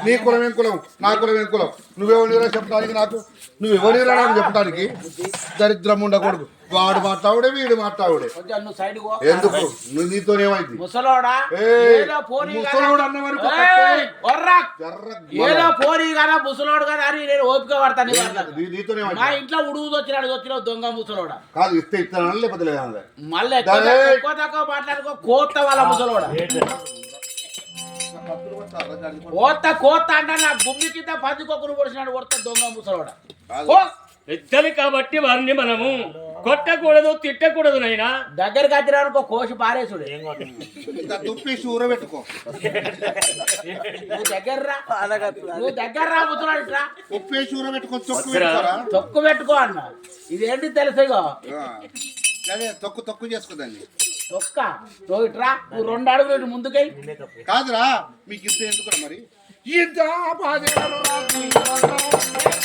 నీ కులం ఏం కులం, నా కులం ఏం కులం, నువ్వెవడిరా చెప్పడానికి? నాకు నువ్వెవడిరా నాకు చెప్పడానికి? దరిద్రం ఉండకూడదు. వాడు మాట్లాడే వీడు మాట్లాడే ఎందుకు? నువ్వు నీతోనేమైంది? ముసలోడా ముసలోడు అన్నవరకు ఏదో పోనీ కదా ముసలోడు కదా అని నేను ఓపిక పడతాను. నీతోనే నా ఇంట్లో ఉడుగుతో వచ్చినాడు దొంగ ముసలోడా. కాదు ఇస్తే ఇస్తాను లేకపోతే లేదా? మళ్ళీ ఎక్కువ తక్కువ మాట్లాడుకో. కోత వాళ్ళ ముసలోడా కోత అంటే నా గుమ్మి కింద పందికొక్కరు పొడిచినాడు కొడతా దొంగ ముసలోడా. పెద్దలు కాబట్టి వారిని మనము కొట్టకూడదు తిట్టకూడదు నైనా. దగ్గరికి వచ్చినానుకో కోసి పారేసుడు. ఇంకా తుప్పేసి ఊరబెట్టుకో. నువ్వు దగ్గర రా, నువ్వు దగ్గర రా ముసలాడు ఇట్రా. ఉప్పేసి ఊరబెట్టుకో. తొక్కు వద్దురా. పెట్టుకోరా? తొక్కు పెట్టుకో అన్న. ఇదేంటి తెలుసుగో అదే తొక్కు చేసుకోదాన్ని. తొక్క నువ్వు ఇట్రా. నువ్వు 2 అడుగులు ఇటు ముందుకై. కాదురా మీకు ఇంత ఎందుకురా మరి? ఇంత బాధేరు రాత్రి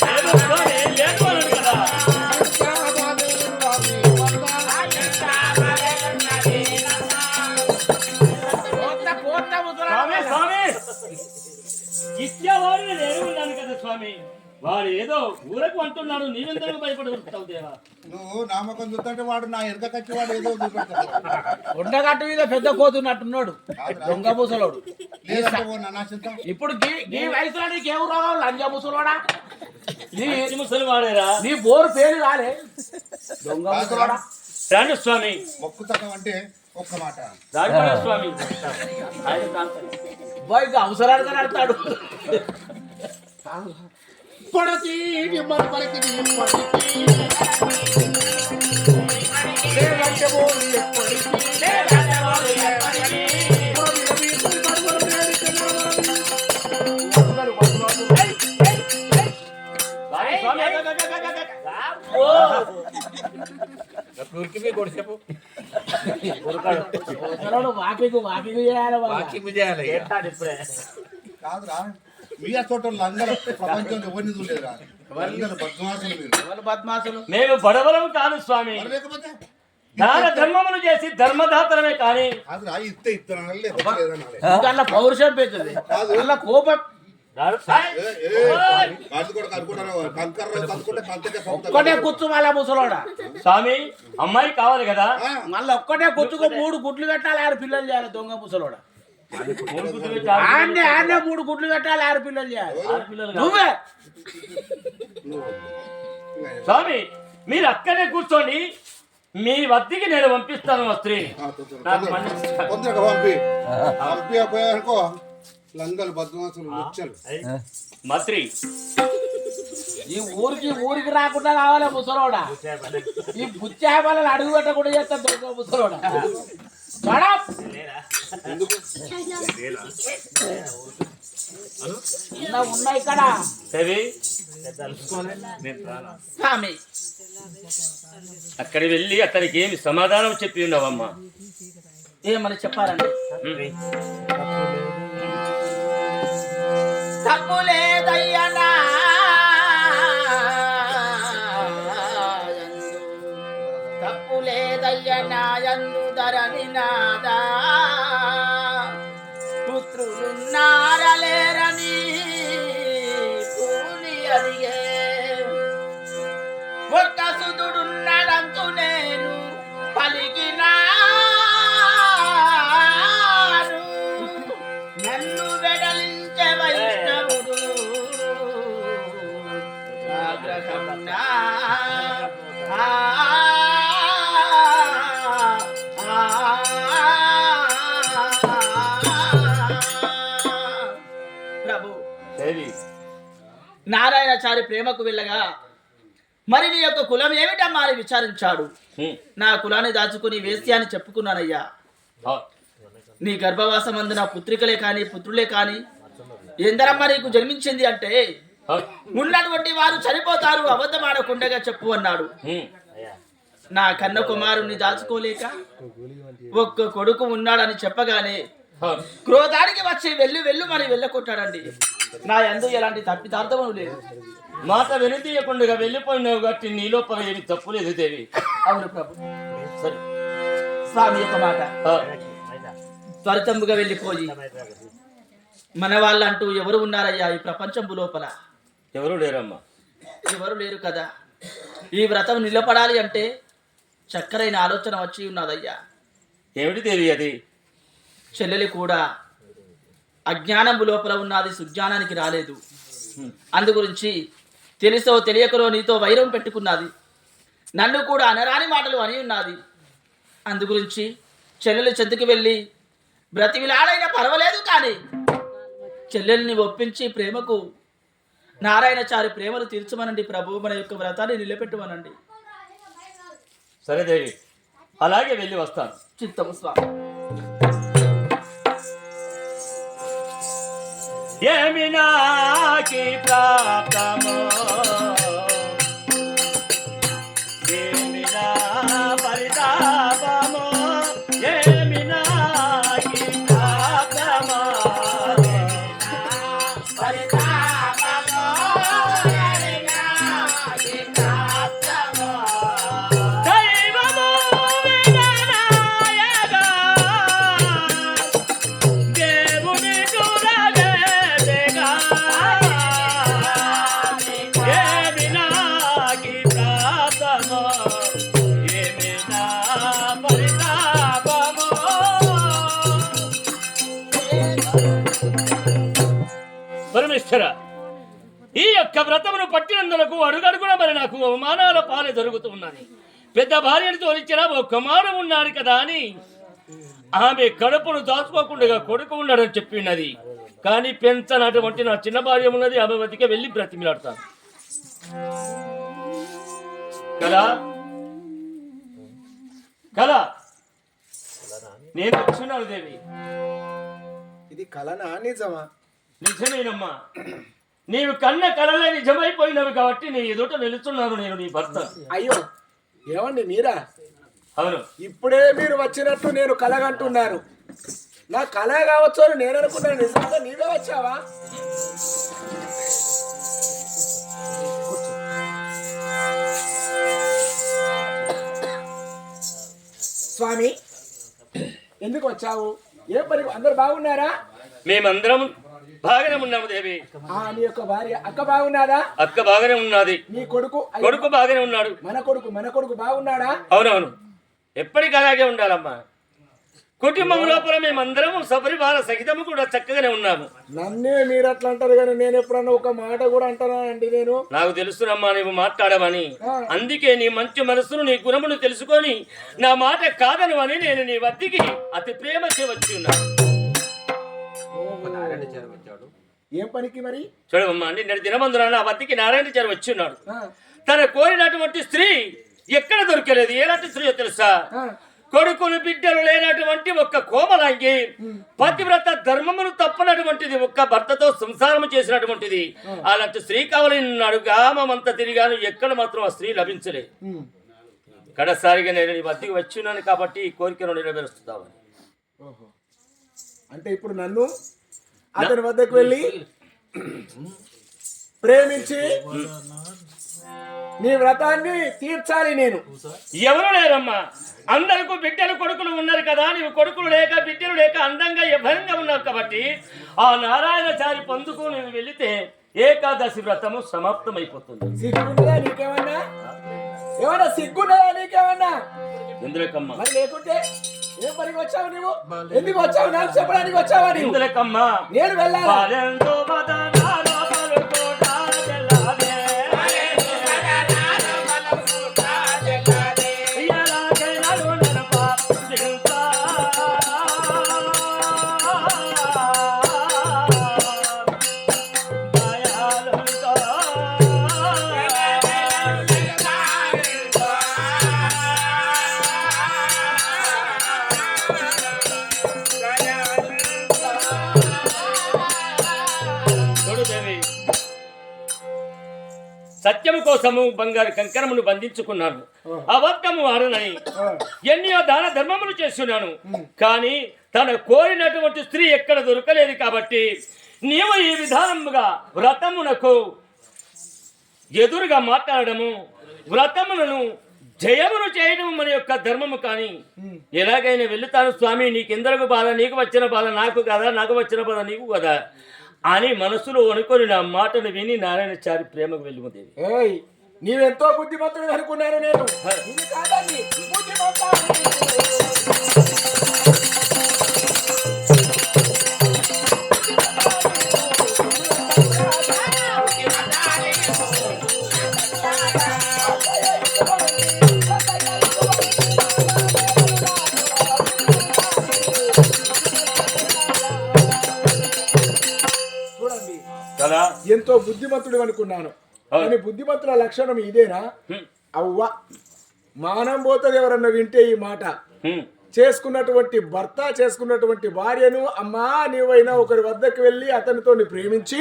లేదు స్వామి, లేదు అన్నాడు కదా. కోట్ల ముసలాడు. స్వామి స్వామి ఇచ్చేవాడు నేను ఉన్నాను కదా స్వామి. వాడు ఏదో ఊరకు అంటున్నాడు, నీవెందుకు భయపడుతావు దేవా? నువ్వు నామకం చూస్తుంటే వాడు నా ఎరకచ్చి వాడు ఏదో చూపెడతాడు. ఉండగట్టు మీద పెద్ద కోతున్నట్టున్నాడు దొంగ ముసలోడు. లేదంటే ఓ నా చింత. ఇప్పుడు ఈ వయసులో నీకేం రోగం లంజ ముసలోడా? ముసలి వాడేరా. నీ బోరు పేరు కాలే దొంగ ముసలోడా. రండి స్వామి. మొక్కు తక్కువ అంటే ఒక్క మాట. దాడిపడే స్వామి. బాయ్ అవసరాలుగా నడతాడు. పడతి మన పలికి పడికి లేదంటే బోరు ఎప్పటికీ, లేదంటే బోరు ఎప్పటికీ. స్వామి, ముసలోడు వాకింగ్ చేయాలి వాళ్ళు. కాదురా మీ చోట లంగల ప్రపంచంలో ఎవరిని చూడలేదురా. లంగల బద్మాసులు మీరు. ఎవరు బద్మాసులు? మేము బడవలం కాదు స్వామి. మరి లేకపోతే దాన ధర్మములు చేసి ధర్మదాతలమే కానీ. కాదురా ఇత్తనాలి లేదనాలి. దాంట్లో పౌరుషం పెంచుతుంది, దాంట్లో కోపం. ఒక్కటే కూర్చు మళ్ళా ముసలోడా. స్వామి అమ్మాయి కావాలి కదా. మళ్ళీ ఒక్కటే కూర్చుకో 3 గుడ్లు పెట్టాలి, 6 పిల్లలు చేయాలి దొంగ ముసలోడా. ఆన్నే 3 గుడ్లు పెట్టాలి, 6 పిల్లలు చేయాలి. నువ్వే స్వామి మీరు అక్కడే కూర్చోండి, మీ వద్దకి నేను పంపిస్తాను మా స్త్రీని. నాకు మన్నించండి. తొందరగా పంపి లంగలు బద్మాసులు వచ్చారు. మంత్రి ఈ ఊరికి రాకుండా కావాలి ముసలోడా. ఈ బుచ్చేపలను అడుగు పెట్టకుండా చేస్తా దొంగ ముసలోడా. ఉన్నా ఇక్కడ స్వామి. అక్కడికి వెళ్ళి అతనికి ఏమి సమాధానం చెప్పి ఉన్నావమ్మా? ఏమని చెప్పాలండి? తప్పులేదయ్యనా తప్పులేదయ్యనాయందు ధరణి నాదా, పుత్రులున్నారలేరని పూని అడిగే, ఒక్క సుతుడున్నడంతు నేను పలికినా నన్ను వెడలించే వైష్ణవుడు ఆగ్రహమున్నా. ప్రభు నారాయణాచారి ప్రేమకు వెళ్ళగా మరి నీ యొక్క కులం ఏమిటమ్మా అని విచారించాడు. నా కులాన్ని దాచుకుని వేశ్య అని చెప్పుకున్నానయ్యా. నీ గర్భవాసమందు నా పుత్రికలే కాని పుత్రులే కాని ఎందరమ్మా నీకు జన్మించింది అంటే ఉన్నటువంటి వారు చనిపోతారు, అబద్ధం ఆడకుండగా చెప్పు అన్నాడు. నా కన్న కుమారుణ్ణి దాచుకోలేక ఒక్క కొడుకు ఉన్నాడని చెప్పగానే క్రోధానికి వచ్చి వెళ్ళు మరి వెళ్ళకొట్టాడండి. నా యందు ఎలాంటి తప్పిదార్థము లేదు. మాట వెనుతీయకుండా వెళ్ళిపోయినావు కాబట్టి నీ లోపల ఏమి తప్పు లేదు దేవి. అవును ప్రభు. సరే స్వామి యొక్క మాట త్వరితంగా వెళ్ళిపోయి మన వాళ్ళంటూ ఎవరు ఉన్నారయ్యా ఈ ప్రపంచం లోపల? ఎవరు లేరమ్మా. ఎవరు లేరు కదా. ఈ వ్రతం నిలబడాలి అంటే చక్కరైన ఆలోచన వచ్చి ఉన్నదయ్యా. ఏమిటి దేవి అది? చెల్లెలి కూడా అజ్ఞానం లోపల ఉన్నది, సుజ్ఞానానికి రాలేదు. అందు గురించి తెలుసో తెలియకరో నీతో వైరం పెట్టుకున్నది. నన్ను కూడా అనరాని మాటలు అని ఉన్నది. అందు గురించి చెల్లెలు చెందుకు వెళ్ళి బ్రతివిలాడైనా పర్వాలేదు కానీ చెల్లెల్ని ఒప్పించి ప్రేమకు నారాయణచారి ప్రేమను తీర్చమనండి ప్రభు. మన యొక్క వ్రతాన్ని నిలబెట్టమనండి. సరే దేవి, అలాగే వెళ్ళి వస్తాను. చిత్తము స్వామి. ఏమి నాకి ప్రాప్తమో, ఏమి నా పరితాపమో, ఏమి నాకి ప్రాప్తమో, పరితాపమో, ఏమి నాకి ప్రాప్తమో, దైవమో వినాయక, దేవుని చూడలేదుగా, ఏమి నాకి ప్రాప్తమో, ఏమి నా పరితాపమో. పరమేశ్వర, ఈ యొక్క వ్రతమును పట్టినందులకు అడుగడుగున మరి నాకు అవమానాల పాలే జరుగుతూ ఉన్నది. పెద్ద భార్యను తోలిచ్చిన ఓ కుమారుడు ఉన్నాడు కదా అని ఆమె కడుపును దాచుకోకుండా కొడుకు ఉన్నాడని చెప్పినది. కానీ పెంచనటువంటి నా చిన్న భార్య ఉన్నది, ఆమె వద్దకే వెళ్ళి బ్రతిమిలాడతాను కదా. కదా నేను వచ్చున్నాను దేవి. ఇది కలనా నిజమా? నిజమేనమ్మా, నీవు కన్న కలలే నిజమైపోయినవి కాబట్టి నీ ఎదుట నిలుచున్నాను. నేను నీ భర్త. అయ్యో ఏమండి మీరా? అవును. ఇప్పుడే మీరు వచ్చినట్టు నేను కలగంటున్నాను. నా కళ కావచ్చు అని నేను అనుకున్నాను. నిజంగా నీవే వచ్చావా? స్వామి ఎందుకు వచ్చావు? ఏ పని? అందరు బాగున్నారా? మేమందరం బాగానే ఉన్నాము దేవి. నీ యొక్క భార్య అక్క బాగున్నారా? అక్క బాగానే ఉన్నది. నీ కొడుకు? కొడుకు బాగానే ఉన్నాడు. మన కొడుకు బాగున్నాడా? అవునవును, ఎప్పటికీ అలాగే ఉండాలమ్మా. కుటుంబం లోపల మేమందరం సపరివార సహితము కూడా చక్కగానే ఉన్నాము. నన్నే మీరు అట్లా అంటారు కానీ నేను ఎప్పుడన్నా ఒక మాట కూడా అంటానా అండి? నేను నాకు తెలుసునమ్మా నువ్వు మాట్లాడమని. అందుకే నీ మంచి మనసును, నీ గుణమును తెలుసుకొని నా మాట కాదను అని నేను నీ వద్దకి అతి ప్రేమతో వచ్చి ఉన్నాను. ఏం పనికి మరి? చూడమ్మా, నిన్న దినమందున నా వద్దకి నారాయణచారి వచ్చి ఉన్నాడు. తన కోరినటువంటి స్త్రీ ఎక్కడ దొరకలేదు. ఎలాంటి స్త్రీ తెలుసా? కొడుకులు బిడ్డలు లేనటువంటి ఒక్క కోమలాంగి, పతివ్రత ధర్మమును తప్పనటువంటిది, ఒక్క భర్తతో సంసారం చేసినటువంటిది. అలాంటి స్త్రీ కావాలన్నాడు. గ్రామమంతా తిరిగాను, ఎక్కడ మాత్రం ఆ స్త్రీ లభించలేదు. కడసారిగా నేను నీ వద్దకు వచ్చినాను కాబట్టి ఈ కోరికను నెరవేరుస్తామని. అంటే ఇప్పుడు నన్ను అతని వద్దకు వెళ్ళి ప్రేమించి నీ వ్రతాన్ని తీర్చాలి నేను. ఎవరు లేరమ్మా, అందరికీ బిడ్డలు కొడుకులు ఉన్నారు కదా. నీవు కొడుకులు లేక బిడ్డలు లేక అందంగా యభంగా ఉన్నావు కాబట్టి ఆ నారాయణచారి పొందుకు నువ్వు వెళితే ఏకాదశి వ్రతము సమాప్తమైపోతుంది. సిగ్గున్నదా నీకేమన్నా? ఏమన్నా సిగ్గున్నదా నీకేమన్నా? ఎందుకమ్మా? మరి లేకుంటే ఏం పనికి వచ్చావు నువ్వు? ఎందుకు వచ్చావు? నాకు చెప్పడానికి వచ్చావా నీవు? ఎందుకమ్మా? నేను వెళ్ళాలి. సత్యము కోసము బంగారు కంకణమును బంధించుకున్నాను. అబద్ధము ఆడనని ఎన్నో దాన ధర్మములు చేస్తున్నాను. కానీ తన కోరినటువంటి స్త్రీ ఎక్కడ దొరకలేదు కాబట్టి నీవు ఈ విధానముగా వ్రతమునకు ఎదురుగా మాట్లాడము, వ్రతములను జయమును చేయడం మన యొక్క ధర్మము. కానీ ఎలాగైనా వెళుతాను స్వామి, నీకెందరకు బాధ, నీకు వచ్చిన బాధ నాకు కదా, నాకు వచ్చిన బాధ నీకు కదా అని మనసులో అనుకొని నా మాటను విని నారాయణచారి ప్రేమకు వెళ్ళిపోతుంది. నీవెంతో బుద్ధిమంతుడు అనుకున్నాను నేను. ఎంతో బుద్ధిమంతుడు అనుకున్నాను. కానీ బుద్ధిమంతుల లక్షణం ఇదేనా? అవ్వ మానం పోతుంది ఎవరన్నా వింటే ఈ మాట. చేసుకున్నటువంటి భర్త, చేసుకున్నటువంటి భార్యను, అమ్మా నీవైనా ఒకరి వద్దకు వెళ్ళి అతనితో ప్రేమించి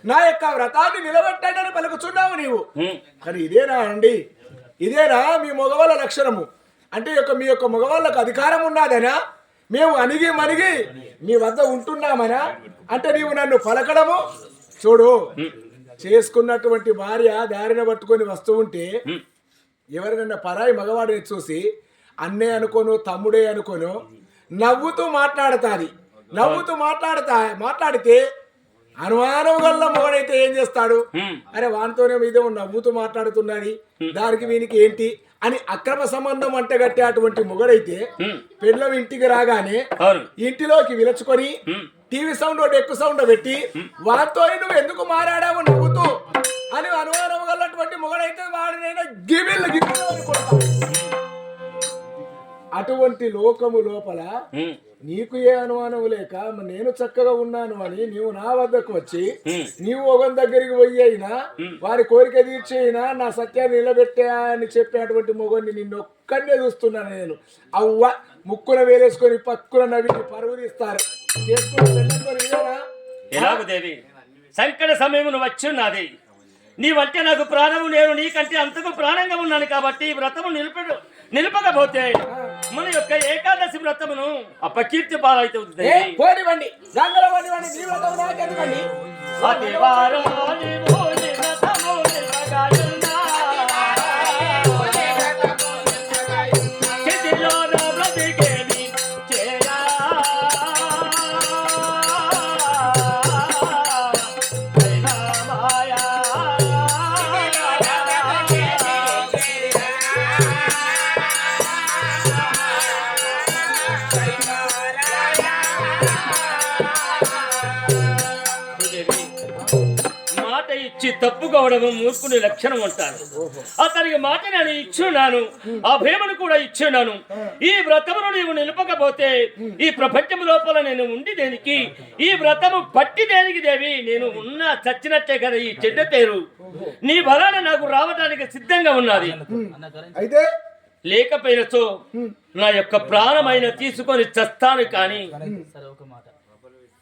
నా యొక్క వ్రతాన్ని నిలబెట్టాడని పలుకుచున్నావు నీవు. కానీ ఇదేనా అండి, ఇదేనా మీ మగవాళ్ళ లక్షణము? అంటే మీ యొక్క మగవాళ్ళకు అధికారం ఉన్నదనా? మేము అణిగి మణిగి మీ వద్ద ఉంటున్నామనా? అంటే నీవు నన్ను పలకడము చూడు. చేసుకున్నటువంటి భార్య దారిన పట్టుకొని వస్తూ ఉంటే ఎవరినన్నా పరాయి మగవాడిని చూసి అన్నే అనుకోను, తమ్ముడే అనుకోను నవ్వుతూ మాట్లాడతాది. నవ్వుతూ మాట్లాడితే అనుమానం గల్ల మొగడైతే ఏం చేస్తాడు? అరే వానితోనే ఇదే నవ్వుతూ మాట్లాడుతున్నది, దానికి వీనికి ఏంటి అని అక్రమ సంబంధం అంటగట్టే అటువంటి మొగడైతే పెళ్ళం ఇంటికి రాగానే ఇంటిలోకి విలుచుకొని టీవీ సౌండ్ ఒకటి ఎక్కువ సౌండ్ పెట్టి వాటితో నువ్వు ఎందుకు మారాడావు నవ్వుతూ అని అనుమానం గలటువంటి మొగడైతే వాడినైనా గిబిల్ గిబిల్ అని కొడతాడు. అటువంటి లోకము లోపల నీకు ఏ అనుమానం లేక నేను చక్కగా ఉన్నాను అని నీవు నా వద్దకు వచ్చి నీవు ఒకరి దగ్గరికి పోయి అయినా వారి కోరిక తీర్చేయినా నా సత్యాన్ని నిలబెట్టా అని చెప్పేటువంటి మొగన్ని నిన్నొక్కడే చూస్తున్నాను నేను. అవ్వ ముక్కున వేలేసుకొని పక్కున నవ్వి పరువు తీస్తారు. ఎలాగో దేవి సంకట సమయమును వచ్చున్నది. నీవంటే నాకు ప్రాణము, నేను నీకంటే అంతకు ప్రాణంగా ఉన్నాను కాబట్టి ఈ వ్రతము నిలపకపోతే మన యొక్క ఏకాదశి వ్రతమును అపకీర్తి పాలైతుంది. తప్పుకోవడము మూర్ఖుని లక్షణం అంటారు. అతనికి మాట నేను ఇచ్చున్నాను, ఆ భీమను కూడా ఇచ్చున్నాను. ఈ వ్రతమును నీవు నిలపకపోతే ఈ ప్రపంచం లోపల నేను ఉండి దేనికి? ఈ వ్రతము పట్టి దేనికి దేవి? నేను ఉన్నా చచ్చినట్టే కదా ఈ చెడ్డ పేరు. నీ బలాన నాకు రావడానికి సిద్ధంగా ఉన్నది. అయితే లేకపోయినచో నా యొక్క ప్రాణమైన తీసుకొని చస్తాను. కానీ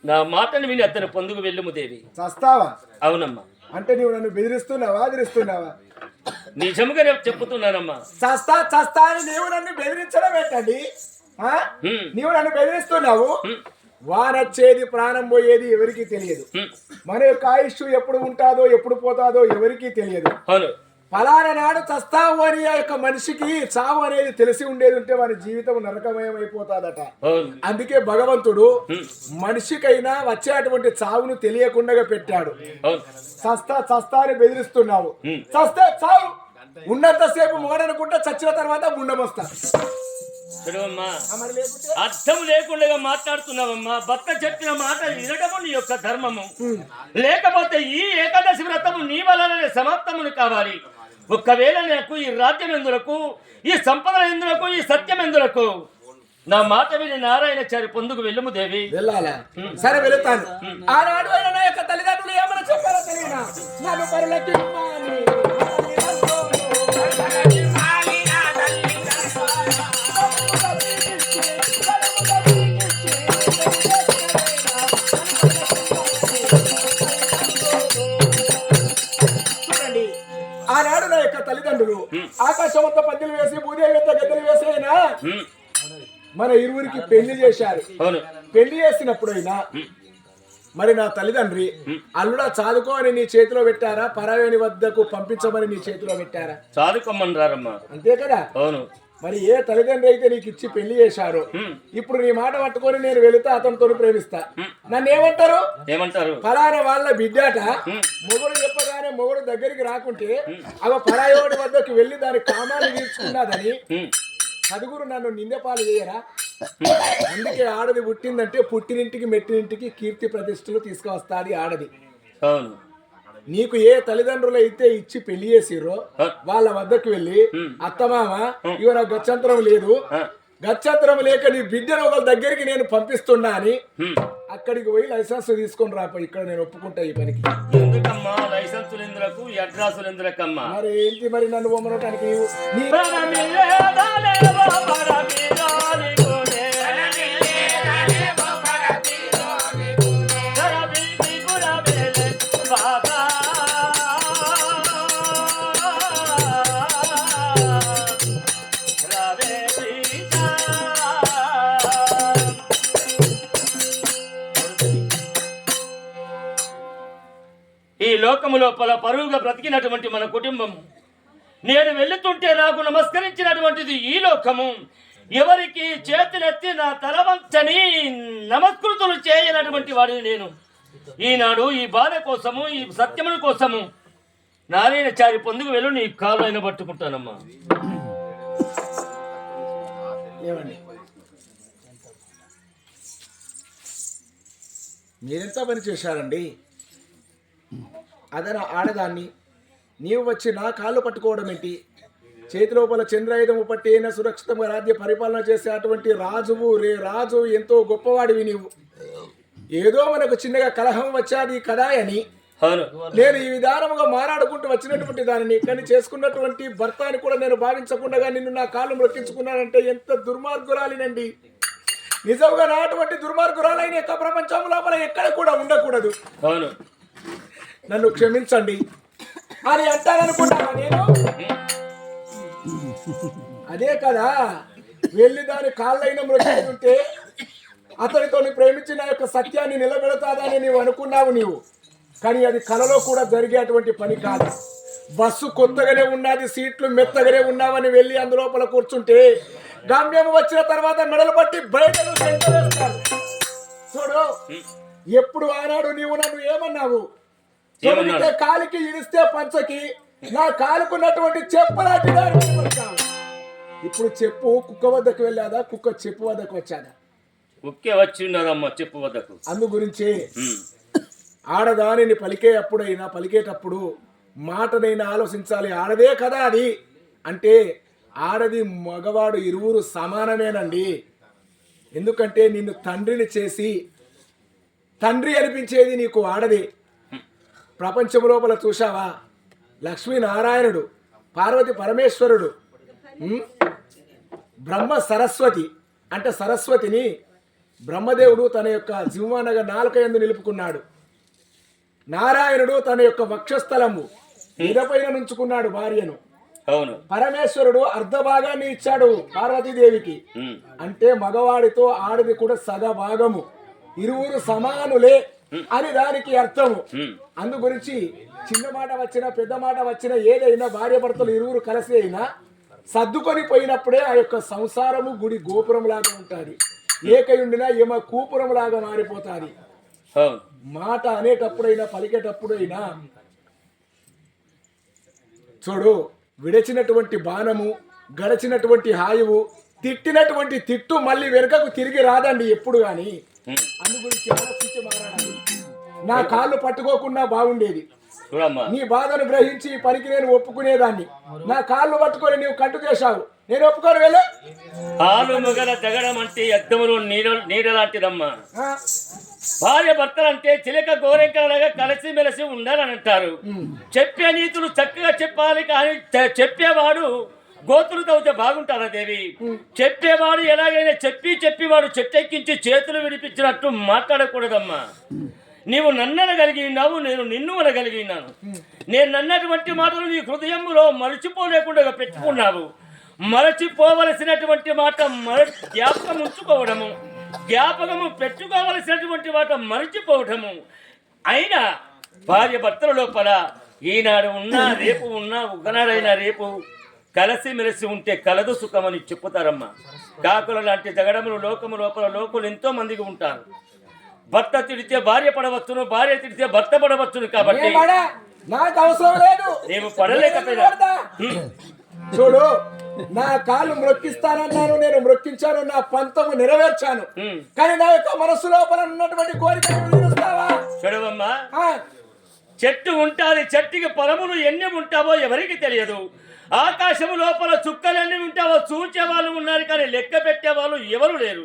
నా మాటను విని అతను పొందుకు వెళ్ళుము దేవి. చస్తావా? అవునమ్మా. అంటే నీవు నన్ను బెదిరిస్తున్నావా, అదిరిస్తున్నావా? నిజంగా చెప్పుతున్నానమ్మా. చస్తా అని నీవు నన్ను బెదిరించడం ఏంటండి? నీవు నన్ను బెదిరిస్తున్నావు. వానొచ్చేది ప్రాణం పోయేది ఎవరికి తెలియదు. మన యొక్క ఆయుష్ ఎప్పుడు ఉంటాదో ఎప్పుడు పోతాదో ఎవరికి తెలియదు. ఫలానా నాడు చస్తావు అని ఆ యొక్క మనిషికి చావు అనేది తెలిసి ఉండేది ఉంటే వారి జీవితం నరకమయం అయిపోతాదట. అందుకే భగవంతుడు మనిషికైనా వచ్చేటువంటి చావును తెలియకుండా పెట్టాడు. చస్తా అని బెదిరిస్తున్నావు. చస్తే చావు, ఉన్నంతసేపు మోడనుకుంటా, చచ్చిన తర్వాత ముండమొస్తా. అర్థం లేకుండా మాట్లాడుతున్నావమ్మా. భర్త చెప్పిన మాట వినడము నీ యొక్క ధర్మము. లేకపోతే ఈ ఏకాదశి వ్రతము నీ వలననే సమాప్తమును కావాలి. ఒక్కవేళ నాకు ఈ రాజ్యం ఎందులకు, ఈ సంపదల ఎందులకు, ఈ సత్యం ఎందులకు? నా మాట విని నారాయణచారి పొందుకు వెళ్ళము దేవి. వెళ్ళాలా? సరే వెళుతాను. ఆనాడు అయిన నా యొక్క తల్లిదండ్రులు ఏమైనా చెప్పారో తెలియనా? నన్ను పరులకి ఆనాడు నా యొక్క తల్లిదండ్రులు ఆకాశమంతా పద్దెలు వేసి భూదేవి అంతా గద్దెలు వేసి అయినా మన ఇరువురికి పెళ్లి చేశారు. పెళ్లి చేసినప్పుడు అయినా మరి నా తల్లిదండ్రి అల్లుడా చదువుకో అని నీ చేతిలో పెట్టారా, పరాయని వద్దకు పంపించమని నీ చేతిలో పెట్టారా? చదువుకోమన్నారమ్మా. అంతే కదా. అవును. మరి ఏ తల్లిదండ్రి అయితే నీకు ఇచ్చి పెళ్లి చేశారో ఇప్పుడు నీ మాట పట్టుకొని నేను వెళుతా అతనితో ప్రేమిస్తా, నన్ను ఏమంటారు? ఫలానా వాళ్ళ బిడ్డాట మొగుడు చెప్పగానే మొగుడు దగ్గరికి రాకుంటే అవ పరాయోడి వద్దకు వెళ్ళి దాని కామాలు తీర్చుకున్నదని చదువురు నన్ను నిందపాలు చేయరా? అందుకే ఆడది పుట్టిందంటే పుట్టినింటికి మెట్టినింటికి కీర్తి ప్రతిష్టలు తీసుకువస్తాది ఆడది. అవును. నీకు ఏ తల్లిదండ్రులు అయితే ఇచ్చి పెళ్లి చేసిరో వాళ్ళ వద్దకు వెళ్ళి అత్తమామ ఇవ నాకు గచ్చంతరం లేదు, గచ్చంతరం లేక నీ బిడ్డను ఒకరి దగ్గరికి నేను పంపిస్తున్నా అని హ్మ్. అక్కడికి పోయి లైసెన్స్ తీసుకొని రాప ఇక్కడ నేను ఒప్పుకుంటా ఈ పనికి. ఎందుకమ్మా లైసెన్సులు ఎందులకు అడ్రస్సులు ఎందుకమ్మా? మరి ఏంటి మరి నన్ను ఒమ్మనటానికి నీ ఈ లోకము లోపల పరువుగా బ్రతికినటువంటి మన కుటుంబం నేను వెళుతుంటే నాకు నమస్కరించినటువంటిది ఈ లోకము. ఎవరికి చేతులెత్తి నా తలవంచని నమస్కృతులు చేయనటువంటి వాడిని నేను. ఈనాడు ఈ బాధ కోసము ఈ సత్యముల కోసము నారాయణ చారి పొందుకు వెళ్ళు నీ కాలు అయినా పట్టుకుంటానమ్మా. ఏమండి మీరెంత పని చేశారండి? అదన ఆడదాన్ని నీవు వచ్చి నా కాళ్ళు పట్టుకోవడం ఏంటి? చేతి లోపల చంద్రాయుధము పట్టేన సురక్షితంగా రాజ్య పరిపాలన చేసే అటువంటి రాజువు రాజు ఎంతో గొప్పవాడివి నీవు. ఏదో మనకు చిన్నగా కలహం వచ్చాది కదా అని నేను ఈ విధానముగా మాట్లాడుకుంటూ వచ్చినటువంటి దానిని కానీ చేసుకున్నటువంటి భర్త అని కూడా నేను భావించకుండా నిన్ను నా కాళ్ళు మొక్కించుకున్నానంటే ఎంత దుర్మార్గురాలినండి. నిజంగా నాటువంటి దుర్మార్గురాలైన యొక్క ప్రపంచం లోపల ఎక్కడ కూడా ఉండకూడదు. నన్ను క్షమించండి అని అంటాననుకుంటాను నేను. అదే కదా వెళ్ళి దాని కాళ్ళైన మృతుంటే అతనితో ప్రేమించిన యొక్క సత్యాన్ని నిలబెడతాదని నీవు అనుకున్నావు నీవు. కానీ అది కలలో కూడా జరిగేటువంటి పని కాదు. బస్సు కొత్తగానే ఉన్నది, సీట్లు మెత్తగానే ఉన్నావని వెళ్ళి అందులోపల కూర్చుంటే గమ్యం వచ్చిన తర్వాత మెడలు పట్టి బయటకు వేస్తారు. చూడు ఎప్పుడు ఆనాడు నీవు నన్ను ఏమన్నావు? కాలికి ఇడిస్తే పంచకి నా కాలుకున్నటువంటి చెప్పలాంటి ఇప్పుడు చెప్పు కుక్క వద్దకు వెళ్ళాదా, కుక్క చెప్పు వద్దకు వచ్చాదా? కుక్కే వచ్చి ఉన్నదమ్మా చెప్పు వద్దకు. అందు గురించి ఆడదానిని పలికేటప్పుడు మాటనైనా ఆలోచించాలి. ఆడదే కదా అది అంటే ఆడది మగవాడు ఇరువురు సమానమేనండి. ఎందుకంటే నిన్ను తండ్రిని చేసి తండ్రి అనిపించేది నీకు ఆడదే. ప్రపంచం లోపల చూశావా? లక్ష్మీనారాయణుడు, పార్వతి పరమేశ్వరుడు, బ్రహ్మ సరస్వతి అంటే సరస్వతిని బ్రహ్మదేవుడు తన యొక్క జిహ్వానగా నాలుక యందు నిలుపుకున్నాడు. నారాయణుడు తన యొక్క వక్షస్థలము ఇదపైన నుంచుకున్నాడు భార్యను. పరమేశ్వరుడు అర్ధ భాగాన్ని ఇచ్చాడు పార్వతీదేవికి. అంటే మగవాడితో ఆడది కూడా సగ భాగము, ఇరువురు సమానులే అని దానికి అర్థము. అందు గురించి చిన్న మాట వచ్చినా పెద్ద మాట వచ్చినా ఏదైనా భార్య భర్తలు ఇరువురు కలిసి అయినా సర్దుకొని పోయినప్పుడే ఆ యొక్క సంసారము గుడి గోపురం లాగా ఉంటుంది. ఏకయుండినా ఏమో కూపురం లాగా మారిపోతుంది. మాట అనేటప్పుడైనా పలికేటప్పుడైనా చూడు, విడచినటువంటి బాణము, గడచినటువంటి హాయువు, తిట్టినటువంటి తిట్టు మళ్ళీ వెనుకకు తిరిగి రాదండి ఎప్పుడు గాని. అందు గురించి ఆలోచించి మాట్లాడాలి. నా కాళ్ళు పట్టుకోకుండా బాగుండేది. నీ బాధను గ్రహించి పనికి నేను ఒప్పుకునేదాన్ని. నా కాళ్ళు పట్టుకొని నీవు కట్టు చేశావు, నేను ఒప్పుకొని వెళ్ళే. కాలు మొగల తెగడం అంటే అద్దములు నీడలాంటిదమ్మా. భార్య భర్తలంటే చిలక గోరెంకలగా కలిసి మెలిసి ఉండాలని అంటారు. చెప్పే నీతులు చక్కగా చెప్పాలి, కానీ చెప్పేవాడు గోతులు తవ్వితే బాగుంటారా దేవి? చెప్పేవాడు ఎలాగైనా చెప్పి వాడు చెట్టెక్కించి చేతులు విడిపించినట్టు మాట్లాడకూడదమ్మా. నీవు నన్ననగలిగి ఉన్నావు, నేను నిన్ను అనగలిగి ఉన్నాను. నేను నన్నటువంటి మాటలు నీ హృదయంలో మరచిపోలేకుండా పెట్టుకున్నావు. మరచిపోవలసినటువంటి మాట జ్ఞాపకం ఉంచుకోవడము, జ్ఞాపకము పెట్టుకోవలసినటువంటి మాట మరచిపోవడము. అయినా భార్య భర్తల లోపల ఈనాడు ఉన్నా రేపు ఉన్నా ఒకనాడైనా రేపు కలిసి మెలిసి ఉంటే కలదు సుఖమని చెప్పుతారమ్మా. కాకుల లాంటి జగడములు లోకము లోపల లోకులు ఎంతో మందికి ఉంటారు. భర్త తిడితే భార్య పడవచ్చును, భార్య తిడితే భర్త పడవచ్చును. కాబట్టి నాకు అవసరం లేదు, నేను పడలేకపోయినా. చూడు, నా కాళ్ళు మ్రొక్కిస్తానన్నాను, నేను మ్రొక్కించాను, నా పంతము నెరవేర్చాను. కానీ నా యొక్క మనసు లోపల ఉన్నటువంటి కోరిక చూడవమ్మా. చెట్టు ఉంటాది, చెట్టుకి పొలములు ఎన్ని ఉంటావో ఎవరికి తెలియదు. ఆకాశము లోపల చుక్కలు ఎన్ని ఉంటావో చూచే వాళ్ళు ఉన్నారు కానీ లెక్క పెట్టే వాళ్ళు ఎవరు లేరు.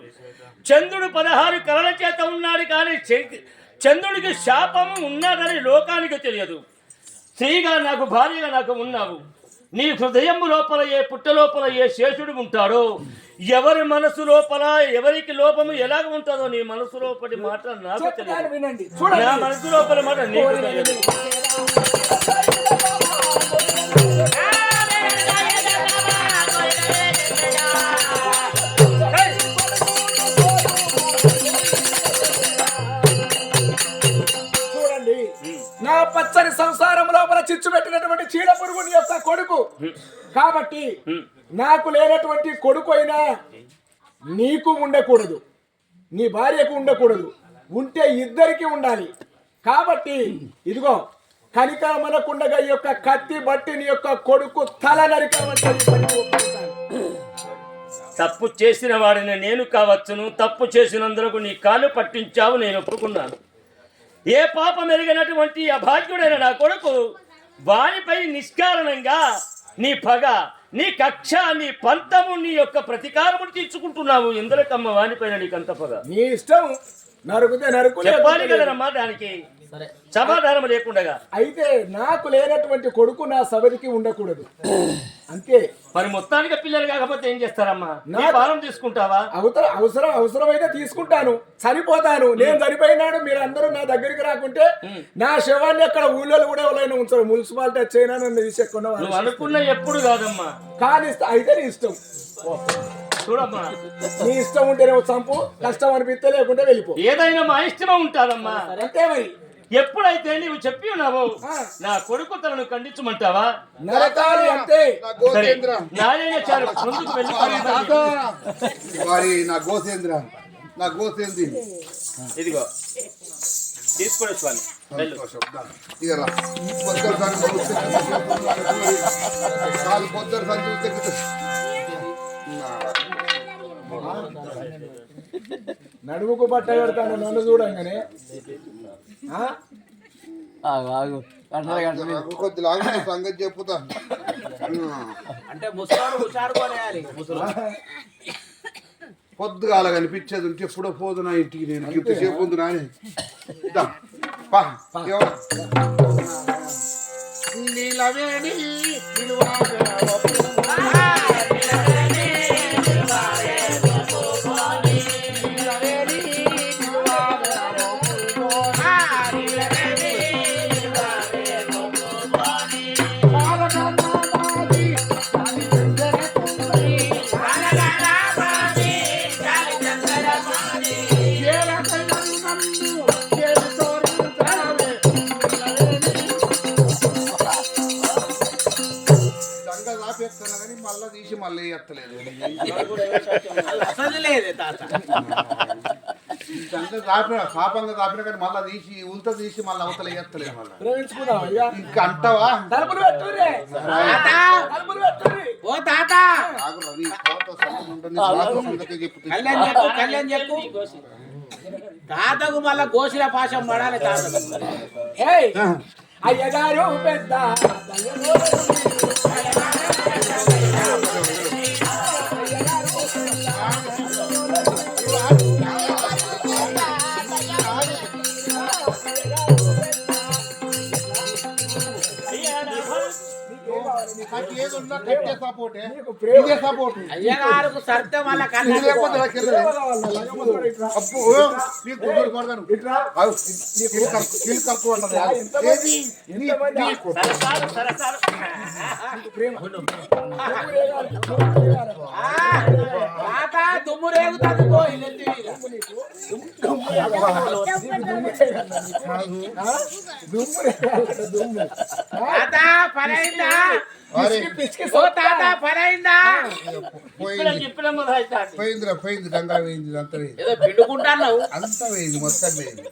చంద్రుడు 16 కళల చేత ఉన్నాడు కానీ చంద్రుడికి శాపము ఉన్నదని లోకానికి తెలియదు. స్త్రీగా నాకు భార్యగా నాకు ఉన్నావు. నీ హృదయం లోపల ఏ పుట్ట లోపల ఏ శేషుడు ఉంటాడో, ఎవరి మనసు లోపల ఎవరికి లోపము ఎలాగ ఉంటుందో నీ మనసు లోపలి మాట నాకు తెలియదు. వినండి, నా మనసు లోపల మాట నీకు తెలియదు. చూడండి, నా పచ్చని సంసారం లోపల చిచ్చు పెట్టినటువంటి చీడ పురుగుని యొక్క కొడుకు కాబట్టి నాకు లేనటువంటి కొడుకు అయినా నీకు ఉండకూడదు, నీ భార్యకు ఉండకూడదు, ఉంటే ఇద్దరికి ఉండాలి. కాబట్టి ఇదిగో కనికరమనకుండగా ఈ యొక్క కత్తి బట్టి నీ యొక్క కొడుకు తల నరికమంటే తప్పు చేసిన వాడిని నేను కావచ్చును. తప్పు చేసినందుకు నీ కాలు పట్టించావు, నేను ఒప్పుకున్నాను. ఏ పాపం ఎరిగినటువంటి అభాగ్యుడైన నా కొడుకు వారిపై నిష్కారణంగా నీ పగ, నీ కక్ష, నీ పంతము, నీ యొక్క ప్రతీకారము తీర్చుకుంటున్నావు. ఎందుకమ్మ వానిపైన నీకంత పగ? నీ ఇష్టం, నరుకుతే నరుకు, చెప్పాలి కదమ్మా దానికి సమాధానం లేకుండా. అయితే నాకు లేనటువంటి కొడుకు నా సబరికి ఉండకూడదు అంతే. మరి మొత్తానికి పిల్లలు కాకపోతే ఏం చేస్తారమ్మా? నా పాలన తీసుకుంటావా? అవసరమైతే తీసుకుంటాను, చనిపోతాను. నేను చనిపోయినాడు, మీరు అందరూ నా దగ్గరికి రాకుంటే నా శవాన్ని అక్కడ ఊళ్ళో కూడా ఎవరైనా ఉంచారు. మున్సిపాలిటీ వచ్చైనా నన్ను తీసేకుండా నువ్వు అనుకున్న ఎప్పుడు కాదమ్మా. కానీ అయితే నీ ఇష్టం చూడమ్మా, నీ ఇష్టం ఉంటేనేమో చంపు, కష్టం అనిపిస్తే లేకుంటే వెళ్ళిపో. ఏదైనా మా ఇష్టమే ఉంటాదమ్మా. అంతే మరి. ఎప్పుడైతే నీవు చెప్పి ఉన్నావు నా కొడుకు తనను ఖండించమంటావా? నరకాలి అంతే. నారాయణాచార్య ముందుకు వెళ్ళి నా గోసేంద్రి ఇదిగో తీసుకోండి స్వామి. నడుముకు బట్ట పెడతాను నన్ను చూడంగానే. సంగతి చెప్పుతా అంటే ముసలాడు హుషారు కొనేయాలి. పొద్దుగాల కనిపించేది ఉంటే ఎప్పుడో పోదు నా ఇంటికి. నేను ఇంతసేపు ఉంది నాని మళ్ళా తీసి మళ్ళీ ఎత్తలేదు. పాపంగా కాపిన కానీ మళ్ళా తీసి ఉల్త తీసి మళ్ళీ అవతల ఎత్తలేదు. మళ్ళీ ఇంకా అంటావా? తాతకు మళ్ళా గోసిల పాశం పడాలి. తాతకు అయ్యగారు పెద్ద అయ్యగారు సర్తే వాళ్ళ దుమ్ము రేగుతుంది. పనైందా? పోయింది గంగా పోయింది. అంత ఏదో పిండుకుంటాను అంత పోయింది, మొత్తం పోయింది.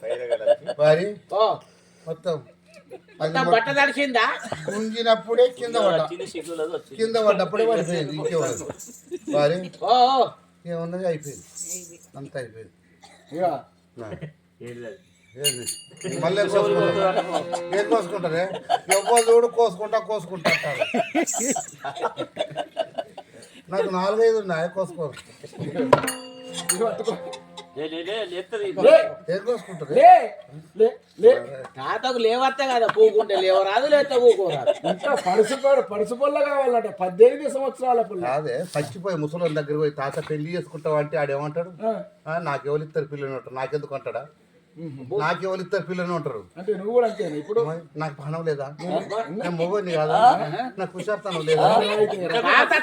మరి మొత్తం బట్ట తడిచిందా? ఉంచినప్పుడే కింద పడ్డప్పుడే పడిపోయింది. ఇంకేవారు మరి ఏమన్నది అయిపోయింది, అంత అయిపోయింది. ఏది మళ్ళీ కోసుకుంటారు ఏం కోసుకుంటారే ఎవ్వరు చూడు కోసుకుంటా అంటారు నాకు 4-5 ఉన్నాయి కోసుకోరు ఏం కోసుకుంటారు లే లే లే తాతకు లేవత్తే కదా పూకుంటే లేవరాదు లేకపోతే పూకోరాదు. ఇంకా పడుసు పొల్ల కావాలంట 18 సంవత్సరాల పుల్ల. అదే చచ్చిపోయి ముసలి దగ్గర పోయి తాత పెళ్లి చేసుకుంటావా అంటే ఆడేమంటాడు నాకెవరు ఇద్దరు పిల్లలు ఉంటారు నాకెందుకు అంటాడా నాకెవరు ఇద్దరు పిల్లలు ఉంటారు అంటే నువ్వు కూడా అంతేనా ఇప్పుడు? నాకు పనం లేదా నేను మొగని కాదా నాకు హుషార్తనం లేదా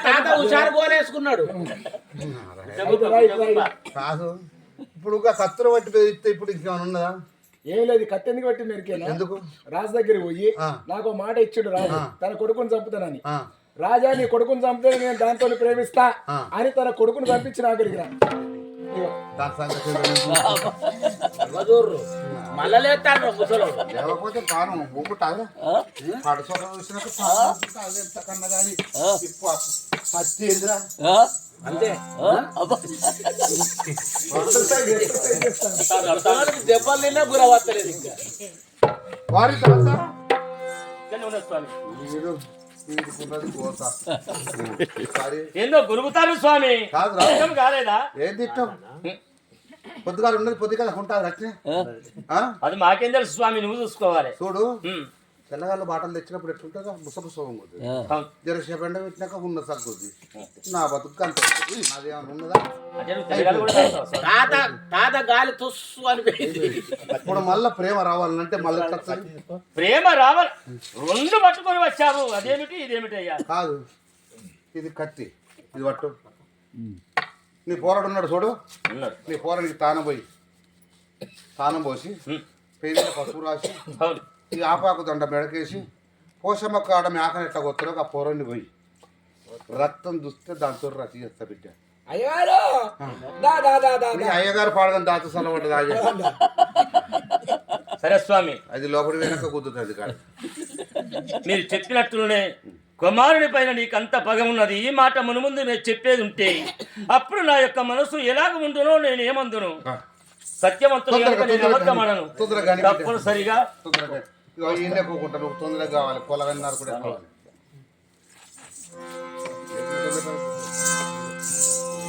తాత హుషారు గోలేసుకున్నాడు. కాదు ఇప్పుడు కత్తులు పట్టి ఇస్తే ఇప్పుడు ఇంకేమైనా ఉన్నదా? ఏం లేదు, కత్తెందుకు పట్టి మెరికేనా? ఎందుకు? రాజు దగ్గరికి పోయి నాకు మాట ఇచ్చాడు రాజు తన కొడుకుని చంపుతానని. రాజా నీ కొడుకుని చంపితే నేను దాంతో ప్రేమిస్తా అని తన కొడుకుని చంపించి నాకు అడిగిరా. దాని సంగతి మళ్ళా లేస్తాడు ముసలోడు. లేకపోతే పానం ఊపుతాగా పడసోడ చూసినాక ఎంత కన్నా కానీ పత్తి ఏందిరా అంతే దెబ్బలు నిన్నా గురవత్తలేదు ఇంకా. వారి తాత ఏందో గురుగుతారు స్వామి. కాదురా అర్థం కాలేదా? ఏం తిట్టం పొద్దుగాలు ఉన్నది పొద్దుగాల ఉంటుంది అట్లే అది మాకేం తెలుసు స్వామి, నువ్వు చూసుకోవాలి. చూడు తెల్లగాళ్ళు బాటలు తెచ్చినప్పుడు ఎట్లుంటుందా ముసపుసవం జరసేపు ఎండ పెట్టినాక ఉన్న సగ్గుద్ది నా బతుకు అంత నాదేమన్నా ఉన్నదా తాత గాలి తుస్సు అనిపోయింది. ఇప్పుడు మళ్ళా ప్రేమ రావాలంటే మళ్ళీ ప్రేమ రావాలి. రెండు పట్టుకొని వచ్చావు, అదేమిటి ఇదేమిటి అయ్యా? కాదు ఇది కత్తి, ఇది పట్టు. నీ పోరాడు ఉన్నాడు చూడు, నీ పోరాడికి తానం పోసి పేద పసుపు రాసి ఈ ఆపాకు దండ మెడకేసి పోషమ్మ కాడ మేకని ఎట్లా కొత్తలో ఆ పోరాన్ని పోయి రక్తం చూస్తే దాంతో రతి చేస్తా బిడ్డ. అయ్యగారు పాడగానే దాత సలవడ్డది ఆగే. సరే స్వామి, అది లోపలి వెనక కుదురుతుంది కాదు. మీరు చెప్పినట్లునే కుమారుని పైన నీకంత పగ ఉన్నది. ఈ మాట మునుముందు నేను చెప్పేది ఉంటే అప్పుడు నా యొక్క మనసు ఎలాగ ఉండునో నేను ఏమందును. సత్యవంతులు తప్పనిసరిగా ఈయనే పోకుంటారు తొందరగా కావాలి పొలగన్నారు కూడా కావాలి.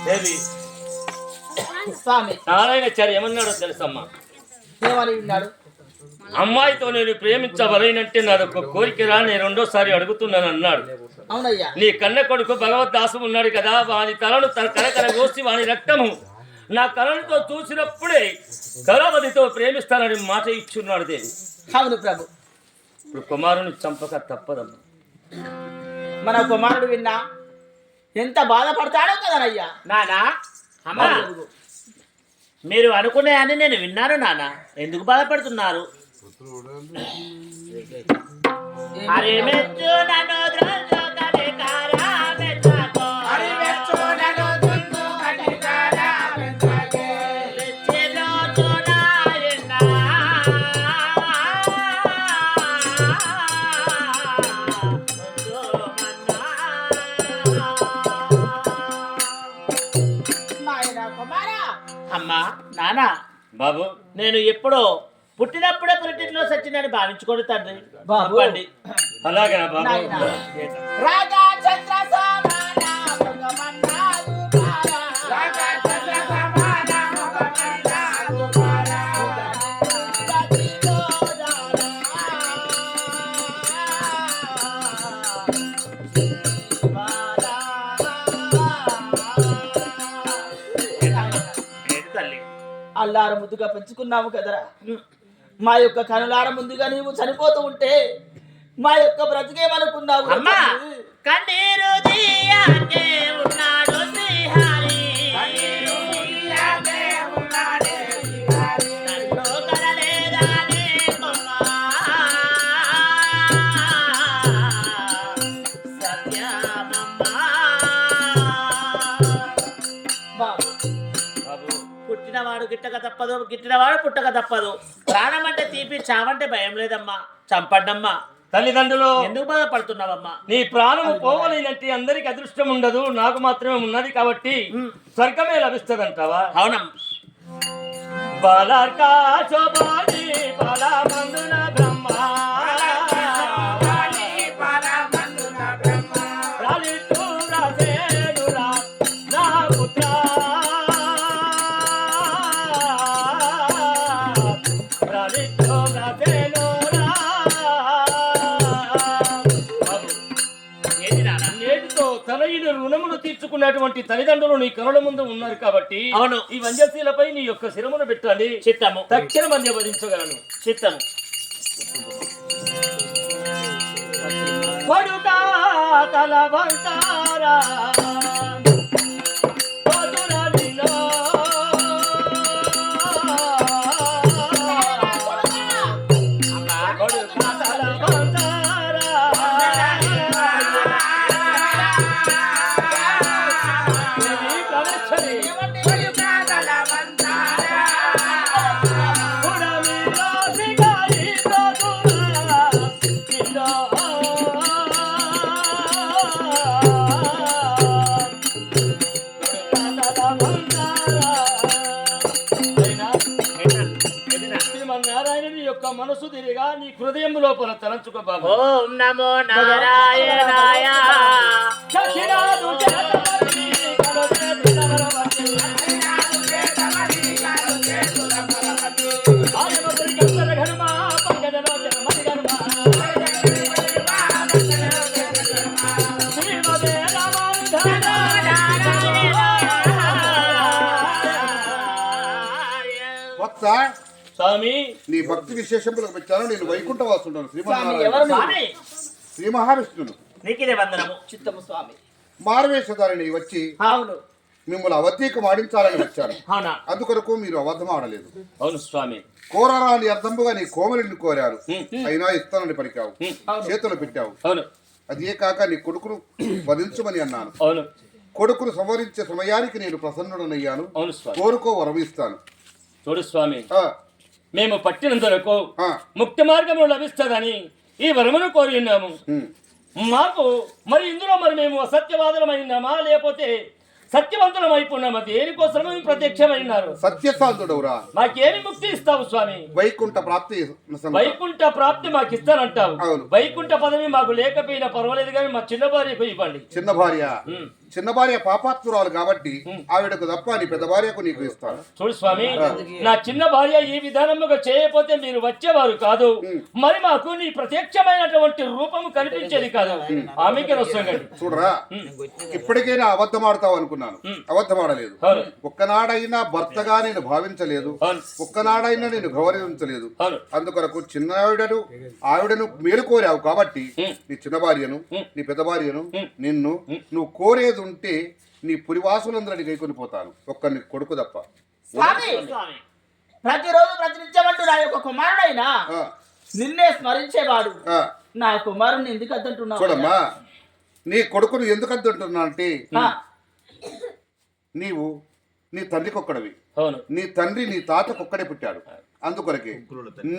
దేవి స్వామి నారాయణాచార్య ఏమన్నాడో తెలుసమ్మా? ఏమని విన్నాడు? అమ్మాయితో నేను ప్రేమించవలనంటే నాదొక కోరిక రా, నేను రెండోసారి అడుగుతున్నాను అన్నాడు. అవునయ్యా. నీ కన్న కొడుకు భగవద్దాసు ఉన్నాడు కదా, వాని తలను కరకర కోసి వాని రక్తము నా కళలతో చూసినప్పుడే కళావతితో ప్రేమిస్తానని మాట ఇచ్చున్నాడు దేవి. అవును ప్రభు. ఇప్పుడు కుమారుని చంపక తప్పదమ్మా. మన కుమారుడు విన్నా ఎంత బాధపడతాడో కదనయ్యా. నానా అమ్మా, మీరు అనుకునే అని నేను విన్నాను నాన్న. ఎందుకు బాధపడుతున్నారు? అరే మెచ్చు నన్ను ద్రోజు కటికారా మెచ్చకో. అరే మెచ్చు నన్ను ద్రోజు కటికారా మెచ్చకే. మెచ్చిలో చూడాయినా. నాయనా కుమారా. అమ్మా నానా బాబు, నేను ఎప్పుడో పుట్టినప్పుడే పుట్టినలో సచ్చినని భావించుకోండి తండ్రి. బాబు. పంపండి. అలాగేనా బాబు? నాయనా. రాజా చంద్ర సమాన భగవన్నాదు బారా. రాజా చంద్ర సమాన భగవన్నాదు బారా. గదిలో దారా. బారా. ఏంటి తల్లి? అల్లార ముద్దుగా పెంచుకున్నాము కదరా. మా యొక్క కనులార ముందుగా నీవు చనిపోతూ ఉంటే మా యొక్క బ్రతికేమనుకున్నావు? అమ్మా కన్నీరు తీయకే ఉన్నాడు శ్రీహరి. నన్ను కనలేదానే కొమ్మా. సత్యమమ్మా. బాబు, బాబు, పుట్టినవాడు గిట్టక తప్పదు, గిట్టినవాడు పుట్టక తప్పదు. ప్రాణం అంటే తీపి, చావంటే భయం లేదమ్మా. చంపడ్డమ్మా. తల్లిదండ్రులు ఎందుకు బాధపడుతున్నావమ్మా? నీ ప్రాణము పోవలేనంటే అందరికి అదృష్టం ఉండదు, నాకు మాత్రమే ఉన్నది కాబట్టి స్వర్గమే లభిస్తుందంటావా? అవునమ్మా. బాలర్కా శోభాని నేటితో తనయుని రుణమును తీర్చుకున్నటువంటి తల్లిదండ్రులు నీ కనుల ముందు ఉన్నారు కాబట్టి అవును. ఈ వంజశీలపై నీ యొక్క శిరమును పెట్టండి. చిత్తము తక్షణ మధ్య వధించగలను. చిత్తము పడుతా తల వంతారా పదురాలిలో పడుతా తల వంతారా దేవి కలక్షరి పుడమిలో శ్రీగారి పదురా కింద శ్రీమన్నారాయణుని యొక్క మనసు తిరిగా నీ హృదయం లోపల తలంచుకో బాబు. ఓం నమో నారాయణాయ సఖిరాదు చేతమని కలచేతి నవరవతి. ఆయనొకరి కత్తెర ఘనమా, పంకజలోచన మణిఘనమా. శ్రీమతే వత్స స్వామి నీ భక్తి విశేషములకు వచ్చాను. నేను వైకుంఠవాసుంటాను ఎవరు శ్రీమన్నారాయణ స్వామి శ్రీ మహావిష్ణును నీకిదే వందనము. చిత్తము స్వామి. మారువేషధారిని వచ్చి అవును మిమ్మల్ని అవధీకం ఆడించాలని వచ్చాను. అవునా అందుకొరకు మీరు అబద్ధం ఆడలేదు. అవును స్వామి. కోరరాని అర్థంబుగా నీ కోమలిని కోరారు. అయినా ఇస్తానని పలికావు, చేతులు పెట్టావు. అవును అదే కాక నీ కొడుకును వధించమని అన్నాను. అవును కొడుకును సంవరించే సమయానికి నేను ప్రసన్నుడనయ్యాను. అవును స్వామి. కోరుకో వరం ఇస్తాను. చూడు స్వామి, ఆ, మేము పట్టినందులకు ఆ, ముక్తి మార్గము లభిస్తుందని ఈ వరమును కోరి ఉన్నాము. ఉమ్. మాకు మరి ఇందులో మరి మేము అసత్యవాదులమైనామా లేకపోతే సత్యవంతులం అయిపోయినామా? దేనికోసం మేము ప్రత్యక్షమైనారు? సత్యసాధుడవురా. మాకేమి ముక్తి ఇస్తావు స్వామి? వైకుంఠ ప్రాప్తి సంగతి. వైకుంఠ ప్రాప్తి మాకు ఇస్తానంటావు. అవును. వైకుంఠ పదవి మాకు లేకపోయినా పర్వాలేదు కానీ మా చిన్న భార్యకు ఇవ్వండి. చిన్న భార్య ఉమ్. చిన్న భార్య పాపాత్మురాలు కాబట్టి ఆవిడకు తప్ప నీ పెద్ద భార్యకు నీకు ఇస్తాను. చూడు స్వామి, నా చిన్న భార్య ఈ విధానముగా చేయకపోతే మీరు వచ్చేవారు కాదు. మరి మాకు నీ ప్రత్యక్షమైనటువంటి రూపము కనిపించేది కాదు. ఆమెకి వస్తుంది. చూడరా, ఇప్పటికైనా అబద్ధం ఆడతావు అనుకున్నాను. అబద్ధం ఆడలేదు. అవును. ఒక్కనాడైనా భర్తగా నేను భావించలేదు. అవును. ఒక్కనాడైనా నేను గౌరవించలేదు. అవును. అందుకొరకు చిన్న ఆవిడను మేలు కోరావు కాబట్టి నీ చిన్న భార్యను, నీ పెద్ద భార్యను, నిన్ను నువ్వు కోరేది ఉంటే నీ పురివాసులందరినీ గైకొని పోతాను. ఒక్క నీ కొడుకు తప్ప. స్వామి స్వామి ప్రతిరోజు ప్రతినిత్యమంటూ నా యొక్క కుమారుడైనా ఆ, నిన్నే స్మరించేవాడు. ఆ, నా కుమారుని ఎందుకు అద్దంటున్నావు? చూడమ్మా, నీ కొడుకును ఎందుకు అంటుంటున్నా అంటే ఆ, నీవు నీ తండ్రికి ఒక్కడవి. అవును. నీ తండ్రి నీ తాతకొక్కడే పుట్టాడు. అందుకొరకే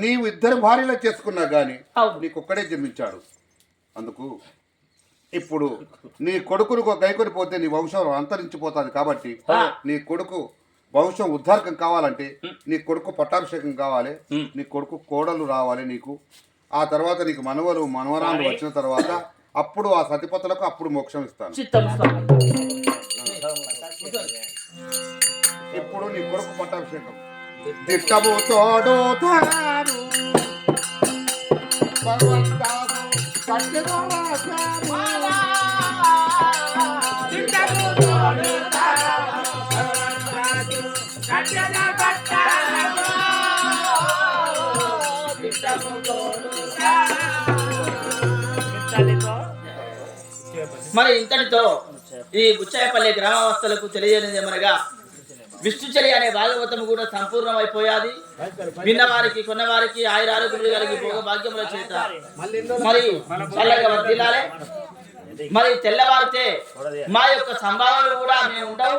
నీవు ఇద్దరు భార్యలు చేసుకున్నా గాని అవును. నీకొక్కడే జన్మించాడు. అందుకు ఇప్పుడు నీ కొడుకును గైకొని పోతే నీ వంశం అంతరించిపోతుంది. కాబట్టి నీ కొడుకు వంశం ఉద్ధారకం కావాలంటే నీ కొడుకు పట్టాభిషేకం కావాలి. నీ కొడుకు కోడలు రావాలి నీకు. ఆ తర్వాత నీకు మనవలు మనవరాలు వచ్చిన తర్వాత అప్పుడు ఆ సతిపతులకు అప్పుడు మోక్షం ఇస్తాను. చిత్తము స్వామి. ఇప్పుడు నీ కొడుకు పట్టాభిషేకం దిట్టము తోడు తాను భగవంతాను కట్టెను రాశాను. దిట్టము తోడు తాను కట్టెను పట్టాను. దిట్టము తోడు మరి ఇంతటితో ఈ బుచ్చాయపల్లి గ్రామవాసులకు తెలియజేయనిదేమనగా విష్ణుచలి అనే భాగవతం కూడా సంపూర్ణమైపోయాది. విన్నవారికి కొన్నవారికి ఆయురారోగ్యములు కలిగి భోగ భాగ్యముల చేత మరి చల్లగా వర్ధిల్లాలి. మరి తెల్లవారితే మా యొక్క సంభావనలు కూడా మేము ఉంటాం.